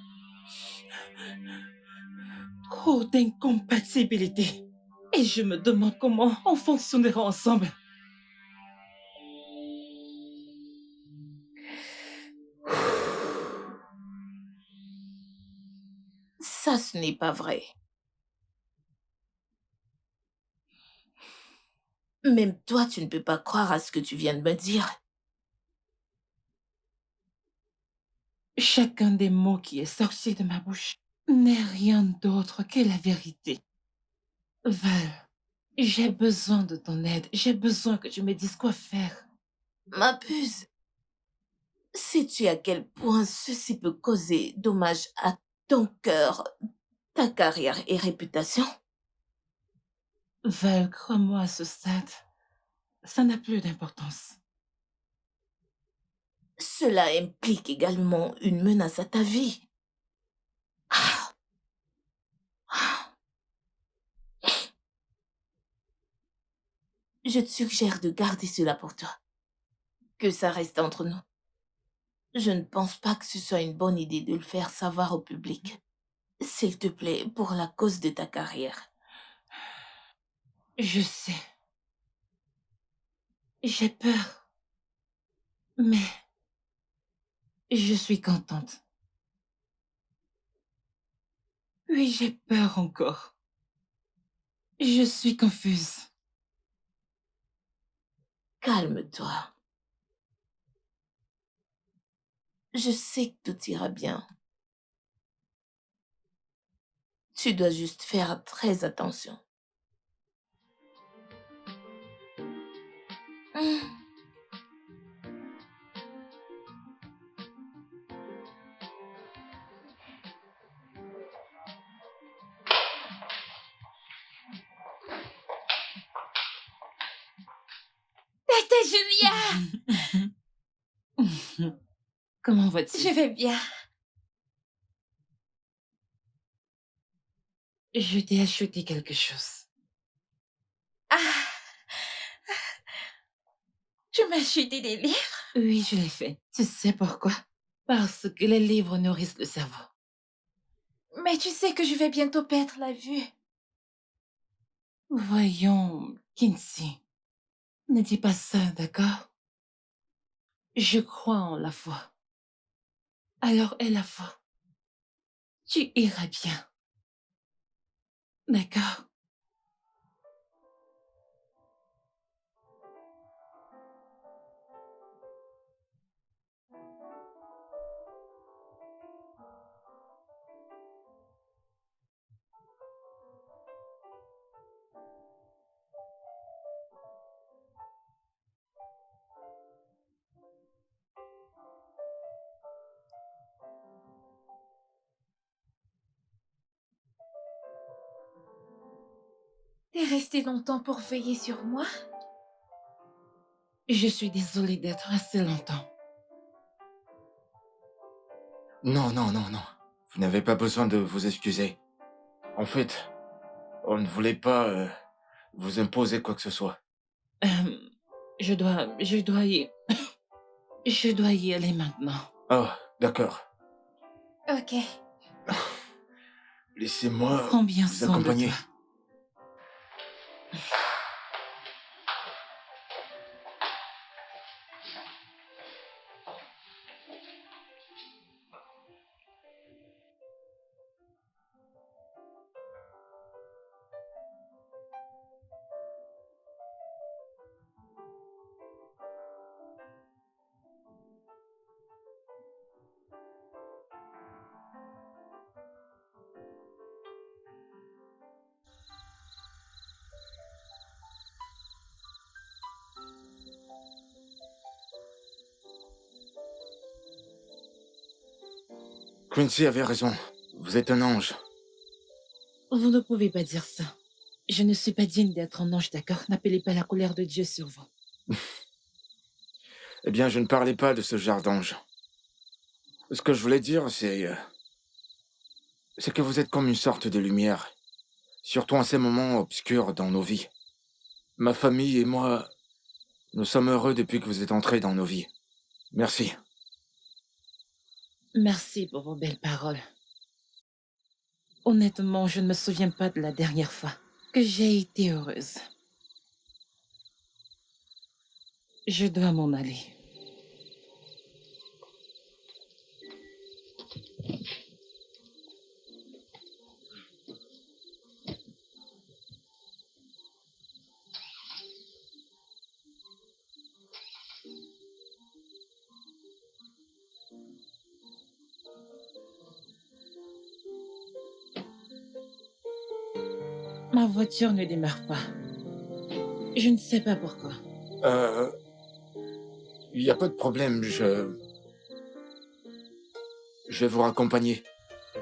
D: Trop d'incompatibilité. Et je me demande comment on fonctionnera ensemble.
I: Ça, ce n'est pas vrai. Même toi, tu ne peux pas croire à ce que tu viens de me dire.
D: Chacun des mots qui est sorti de ma bouche n'est rien d'autre que la vérité. Val, j'ai besoin de ton aide. J'ai besoin que tu me dises quoi faire.
I: Ma puce, sais-tu à quel point ceci peut causer dommage à ton cœur, ta carrière et réputation?
D: Val, crois-moi à ce stade, ça n'a plus d'importance.
I: Cela implique également une menace à ta vie. Ah. Ah. Je te suggère de garder cela pour toi. Que ça reste entre nous. Je ne pense pas que ce soit une bonne idée de le faire savoir au public. S'il te plaît, pour la cause de ta carrière.
D: Je sais. J'ai peur. Mais je suis contente. Oui, j'ai peur encore. Je suis confuse.
I: Calme-toi. Je sais que tout ira bien. Tu dois juste faire très attention. Hmm.
B: Tata Julia!
D: Comment vas-tu?
B: Je vais bien.
D: Je t'ai acheté quelque chose.
B: Ah! Tu m'as acheté des livres?
D: Oui, je l'ai fait. Tu sais pourquoi? Parce que les livres nourrissent le cerveau.
B: Mais tu sais que je vais bientôt perdre la vue.
D: Voyons, Kinsey. Ne dis pas ça, d'accord? Je crois en la foi. Alors aie la foi. Tu iras bien. D'accord?
B: T'es resté longtemps pour veiller sur moi?
D: Je suis désolée d'être resté longtemps.
A: Non, non, non, non. Vous n'avez pas besoin de vous excuser. En fait, on ne voulait pas vous imposer quoi que ce soit.
D: Je dois je dois y aller maintenant.
A: Oh, d'accord.
B: Ok.
A: Laissez-moi
D: Prends bien
A: vous
D: soin de
A: accompagner.
D: toi.
A: Quincy avait raison. Vous êtes un ange.
D: Vous ne pouvez pas dire ça. Je ne suis pas digne d'être un ange, d'accord? N'appelez pas la colère de Dieu sur vous.
A: Eh bien, je ne parlais pas de ce genre d'ange. Ce que je voulais dire, c'est que vous êtes comme une sorte de lumière. Surtout en ces moments obscurs dans nos vies. Ma famille et moi, nous sommes heureux depuis que vous êtes entrés dans nos vies. Merci.
D: Merci pour vos belles paroles. Honnêtement, je ne me souviens pas de la dernière fois que j'ai été heureuse. Je dois m'en aller. Ma voiture ne démarre pas. Je ne sais pas pourquoi.
A: Il n'y a pas de problème, je vais vous raccompagner.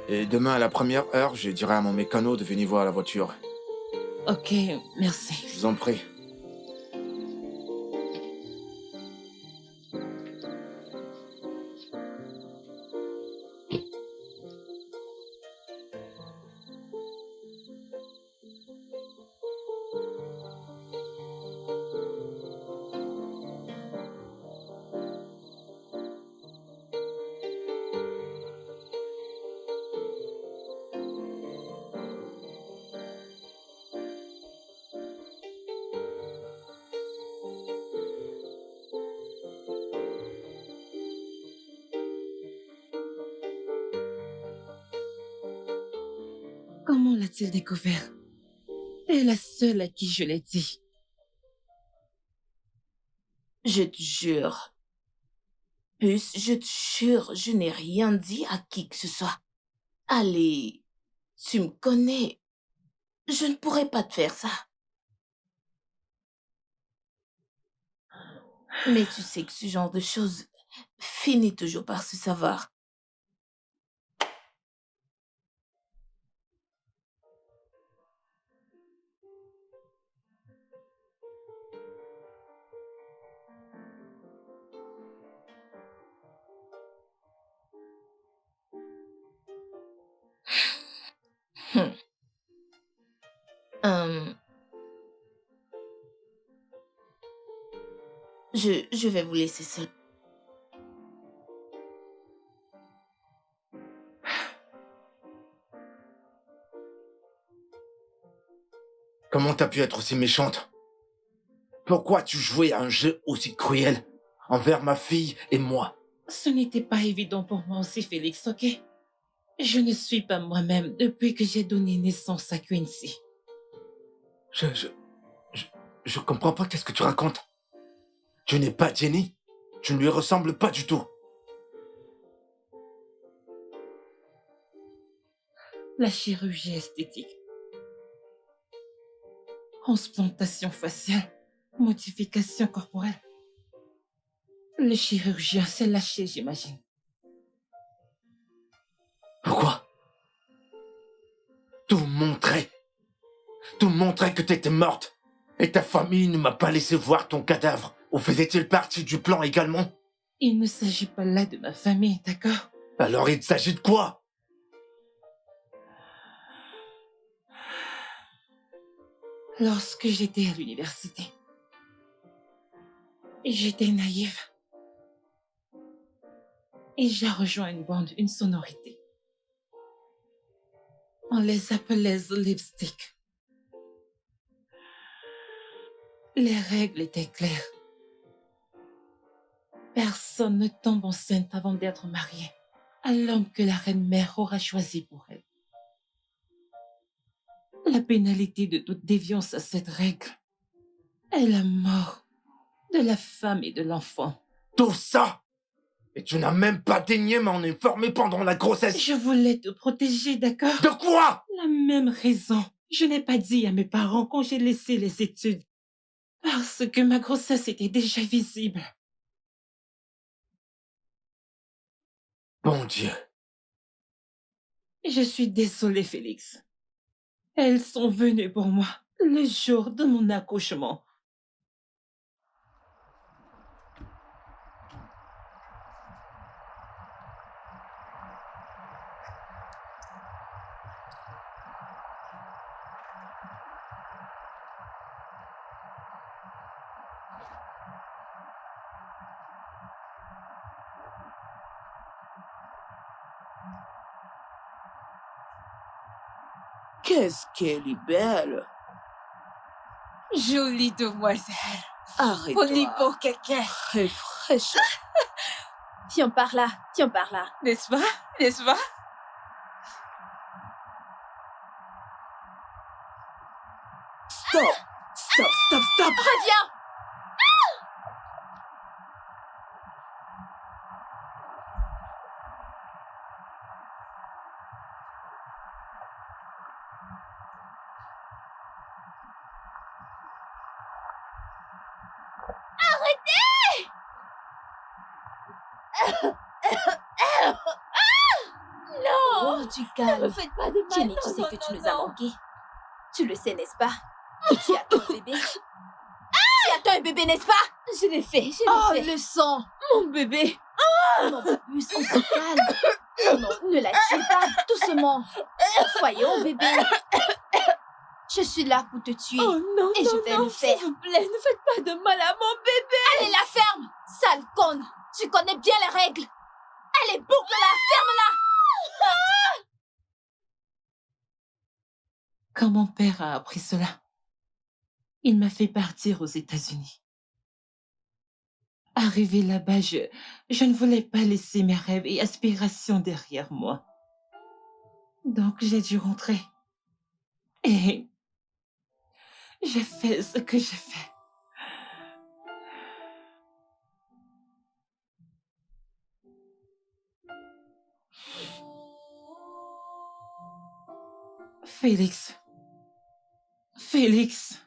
A: Et demain à la première heure, je dirai à mon mécano de venir voir la voiture.
D: Ok, merci.
A: Je vous en prie.
D: Comment l'a-t-il découvert? T'es la seule à qui je l'ai dit.
I: Je te jure. Puce, je te jure, je n'ai rien dit à qui que ce soit. Allez, tu me connais. Je ne pourrais pas te faire ça. Mais tu sais que ce genre de choses finit toujours par se savoir. Hmm. Hum, je vais vous laisser seul.
A: Comment t'as pu être aussi méchante? Pourquoi tu jouais à un jeu aussi cruel envers ma fille et moi?
D: Ce n'était pas évident pour moi aussi, Félix, ok? Je ne suis pas moi-même depuis que j'ai donné naissance à Quincy.
A: Je comprends pas qu'est-ce que tu racontes. Tu n'es pas Jenny. Tu ne lui ressembles pas du tout.
D: La chirurgie esthétique. Transplantation faciale. Modification corporelle. Le chirurgien s'est lâché, j'imagine.
A: Pourquoi? Tout montrait que t'étais morte. Et ta famille ne m'a pas laissé voir ton cadavre. Ou faisait-il partie du plan également?
D: Il ne s'agit pas là de ma famille, d'accord?
A: Alors il s'agit de quoi?
D: Lorsque j'étais à l'université, j'étais naïve. Et j'ai rejoint une bande, une sonorité. On les appelait The Lipstick. Les règles étaient claires. Personne ne tombe enceinte avant d'être marié à l'homme que la reine-mère aura choisi pour elle. La pénalité de toute déviance à cette règle est la mort de la femme et de l'enfant.
A: Tout ça? Et tu n'as même pas daigné m'en informer pendant la grossesse?
D: Je voulais te protéger, d'accord?
A: De quoi?
D: La même raison. Je n'ai pas dit à mes parents quand j'ai laissé les études. Parce que ma grossesse était déjà visible.
A: Bon Dieu.
D: Je suis désolée, Félix. Elles sont venues pour moi le jour de mon accouchement.
I: Qu'est-ce qu'elle est belle.
B: Jolie demoiselle.
I: Arrête-toi.
B: Folie pour quelqu'un.
I: Très fraîche.
F: Tiens par là, tiens par là.
B: N'est-ce pas? N'est-ce pas?
I: Stop. Stop, stop, stop.
F: Reviens!
I: Oh, du
F: Ne
I: calme.
F: faites pas de mal. Jenny, tu sais
B: non,
F: que tu
B: non,
F: nous as
B: non.
F: manqué. Tu le sais, n'est-ce pas? Et tu attends un bébé. Tu attends un bébé, n'est-ce pas?
B: Je l'ai fait, je
F: Oh,
B: l'ai fait.
F: le sang!
B: Mon bébé.
F: Non, Babus, on se calme. Oh non, ne la tue pas, doucement. Voyons, bébé. Je suis là pour te tuer.
B: Oh non,
F: Et
B: non,
F: je vais
B: non,
F: le faire.
B: s'il vous plaît, ne faites pas de mal à mon bébé.
F: Allez, la ferme! Sale conne! Tu connais bien les règles. Allez, boucle-la, ferme-la!
D: Quand mon père a appris cela, il m'a fait partir aux États-Unis. Arrivé là-bas, je ne voulais pas laisser mes rêves et aspirations derrière moi. Donc j'ai dû rentrer. Et j'ai fait ce que j'ai fait. Félix. Félix.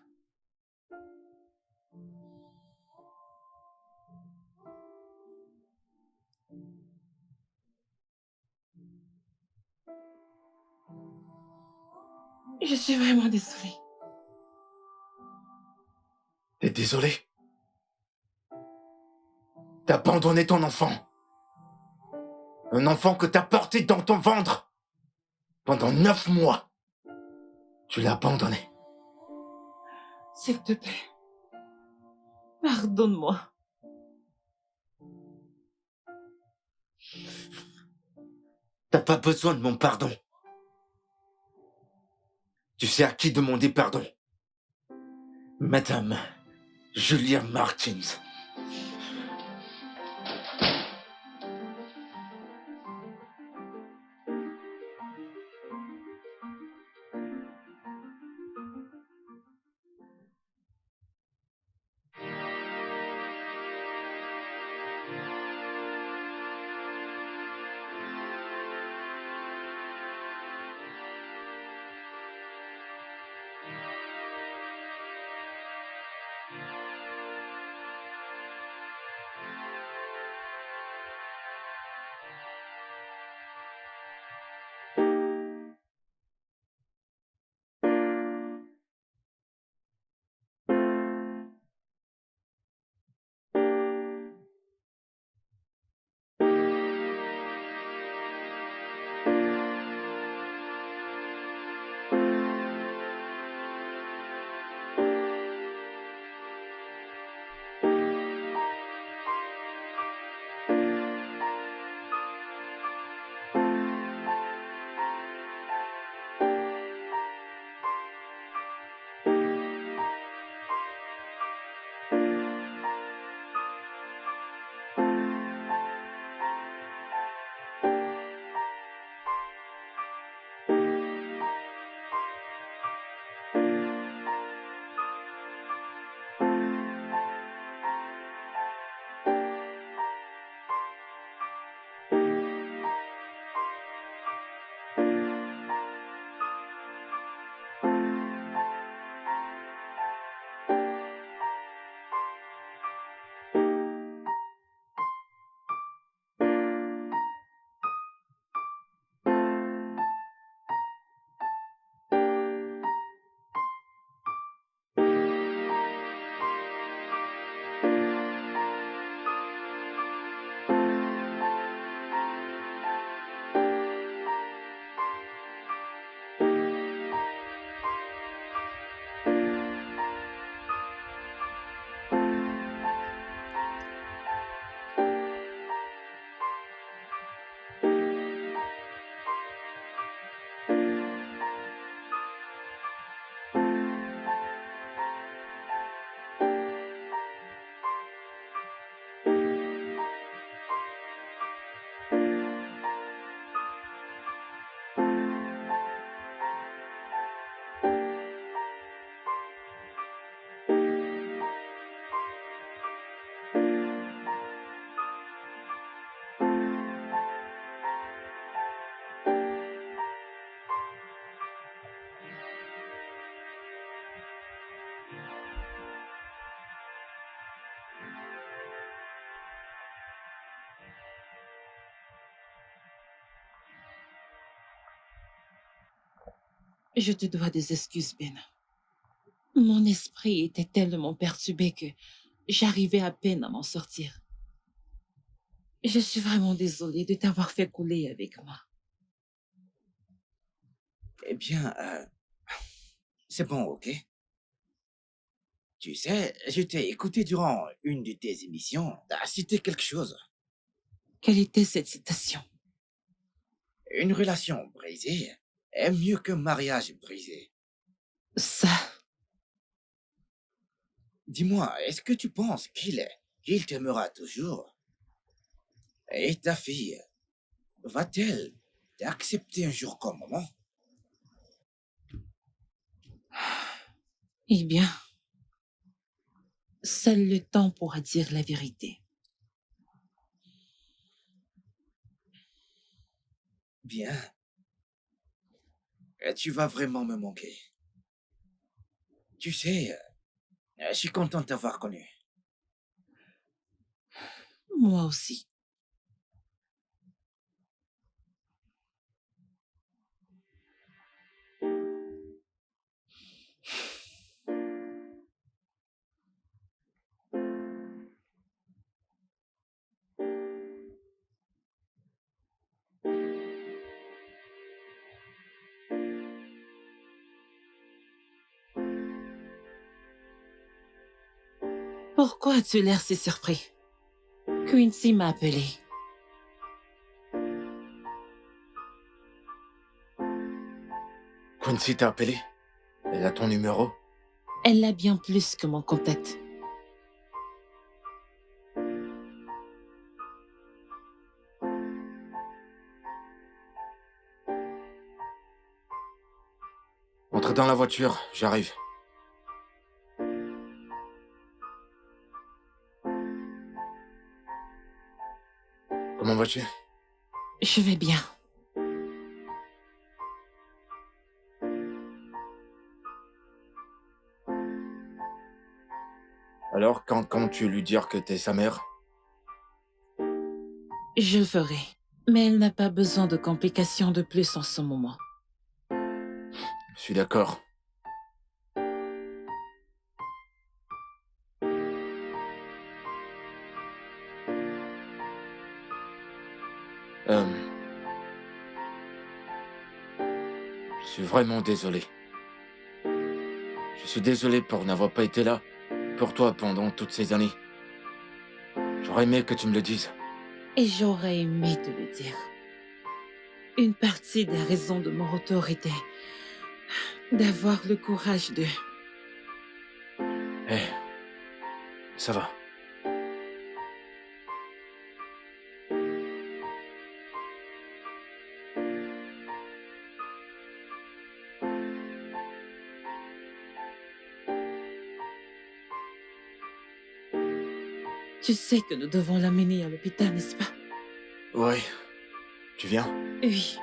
D: Je suis vraiment désolée.
A: T'es désolé? T'as abandonné ton enfant. Un enfant que t'as porté dans ton ventre pendant 9 mois. Tu l'as abandonné.
D: S'il te plaît. Pardonne-moi.
A: T'as pas besoin de mon pardon. Tu sais à qui demander pardon. Madame Julia Martins.
D: Je te dois des excuses, Ben. Mon esprit était tellement perturbé que j'arrivais à peine à m'en sortir. Je suis vraiment désolée de t'avoir fait couler avec moi.
E: Eh bien, c'est bon, ok? Tu sais, je t'ai écouté durant une de tes émissions. T'as cité quelque chose.
D: Quelle était cette citation?
E: Une relation brisée est mieux qu'un mariage brisé.
D: Ça,
E: Dis-moi, est-ce que tu penses qu'il t'aimera toujours? Et ta fille, va-t-elle t'accepter un jour comme maman?
D: Eh bien, seul le temps pourra dire la vérité.
E: Bien. Tu vas vraiment me manquer. Tu sais, je suis content de t'avoir connu.
D: Moi aussi. Pourquoi as-tu l'air si surpris? Quincy m'a appelé.
A: Quincy t'a appelé? Elle a ton numéro?
D: Elle a bien plus que mon contact.
A: Entre dans la voiture, j'arrive. Comment vas-tu?
D: Je vais bien.
A: Alors, quand comptes-tu lui dire que t'es sa mère?
D: Je le ferai. Mais elle n'a pas besoin de complications de plus en ce moment.
A: Je suis d'accord. Je suis vraiment désolé. Je suis désolé pour n'avoir pas été là pour toi pendant toutes ces années. J'aurais aimé que tu me le dises.
D: Et j'aurais aimé te le dire. Une partie des raisons de mon retour était d'avoir le courage de...
A: Eh, ça va.
D: Tu sais que nous devons l'amener à l'hôpital, n'est-ce pas?
A: Ouais. Tu viens?
D: Oui.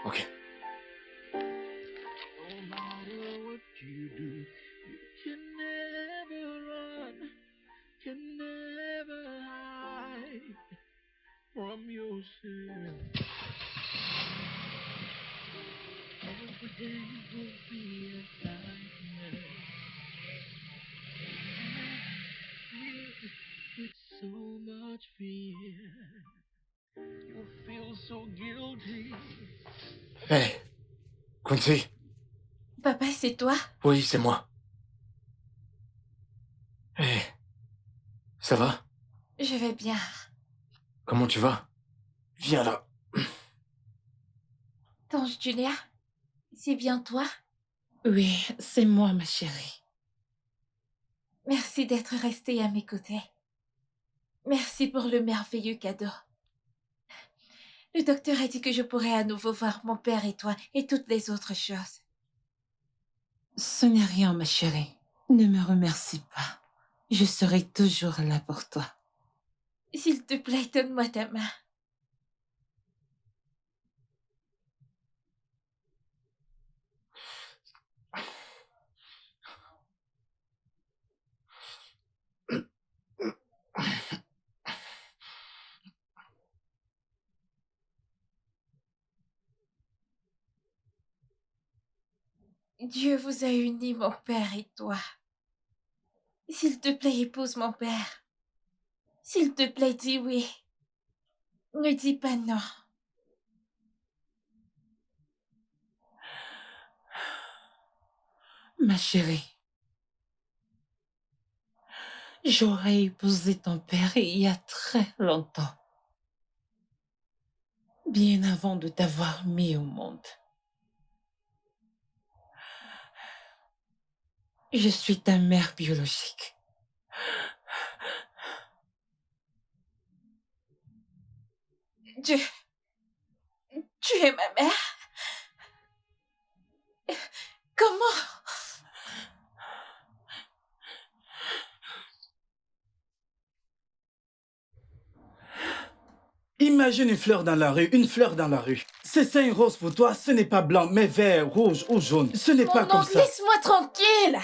A: Ok. Hé, Quincy?
B: Papa, c'est toi?
A: Oui, c'est moi. Hé, ça va?
B: Je vais bien.
A: Comment tu vas? Viens là.
B: Tante Julia, c'est bien toi?
D: Oui, c'est moi, ma chérie.
B: Merci d'être restée à mes côtés. Merci pour le merveilleux cadeau. Le docteur a dit que je pourrais à nouveau voir mon père et toi et toutes les autres choses.
D: Ce n'est rien, ma chérie. Ne me remercie pas. Je serai toujours là pour toi.
B: S'il te plaît, donne-moi ta main. Dieu vous a unis, mon père et toi. S'il te plaît, épouse mon père. S'il te plaît, dis oui. Ne dis pas non.
D: Ma chérie, j'aurais épousé ton père il y a très longtemps. Bien avant de t'avoir mis au monde. Je suis ta mère biologique.
B: Tu es ma mère? Comment?
C: Imagine une fleur dans la rue, une fleur dans la rue. C'est ça, rose pour toi, ce n'est pas blanc, mais vert, rouge ou jaune. Ce n'est pas
B: Mon
C: comme
B: oncle,
C: ça.
B: laisse-moi tranquille.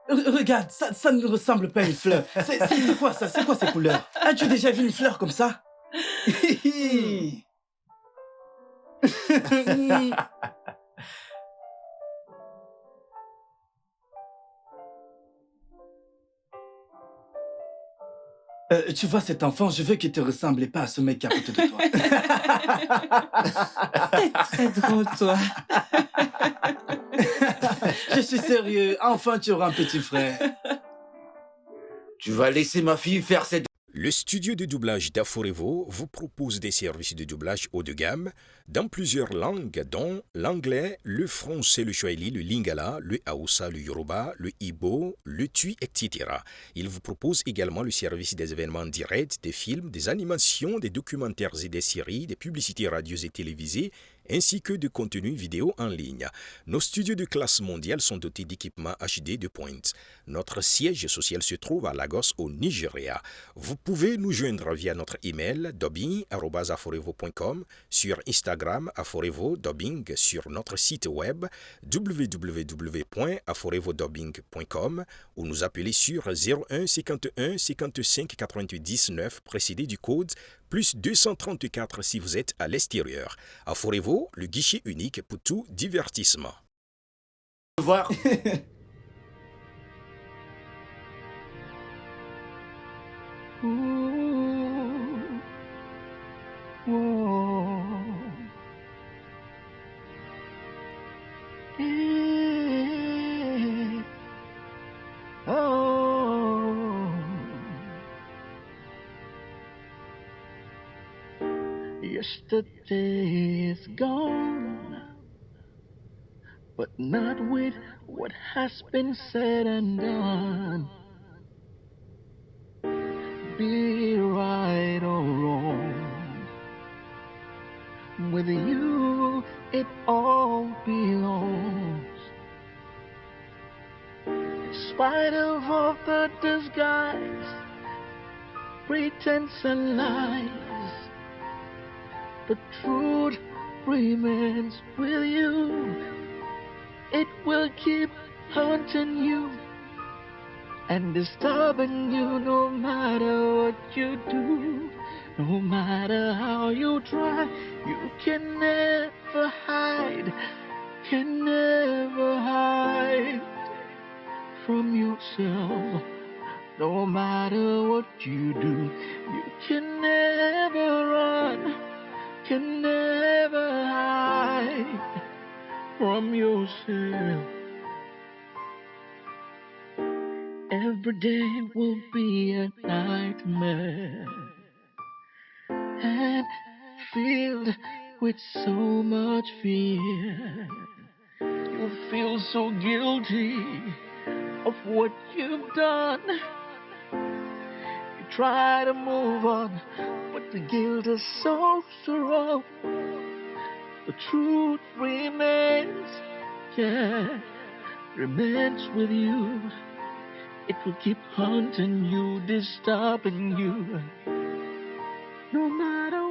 C: Regarde, ça ne ressemble pas à une fleur. C'est quoi ça? C'est quoi ces couleurs? As-tu déjà vu une fleur comme ça? Tu vois cet enfant, je veux qu'il te ressemble pas à ce mec à côté de toi.
D: T'es très drôle, toi.
C: Je suis sérieux, enfin tu auras un petit frère.
A: Tu vas laisser ma fille faire cette...
J: Le studio de doublage d'Aforevo vous propose des services de doublage haut de gamme dans plusieurs langues, dont l'anglais, le français, le swahili, le lingala, le hausa, le yoruba, le igbo, le tui, etc. Il vous propose également le service des événements directs, des films, des animations, des documentaires et des séries, des publicités radios et télévisées, ainsi que de contenus vidéo en ligne. Nos studios de classe mondiale sont dotés d'équipements HD de pointe. Notre siège social se trouve à Lagos, au Nigeria. Vous pouvez nous joindre via notre email dubbing@aforevo.com, sur Instagram Aforevo Dubbing, sur notre site web www.aforevodubbing.com ou nous appeler sur 01 51 55 88 19 précédé du code plus 234 si vous êtes à l'extérieur. Aforevo, le guichet unique pour tout divertissement.
A: Voir.
K: Yesterday is gone, but not with what has been said and done. Be right or wrong, with you it all belongs. In spite of all the disguise, pretense and lies, the truth remains with you. It will keep haunting you and disturbing you no matter what you do. No matter how you try, you can never hide, can never hide from yourself. No matter what you do, you can never run, can never hide from yourself. Every day will be a nightmare and filled with so much fear. You feel so guilty of what you've done. You try to move on, but the guilt is so strong. The truth remains, yeah, remains with you. It will keep haunting you, disturbing you. No matter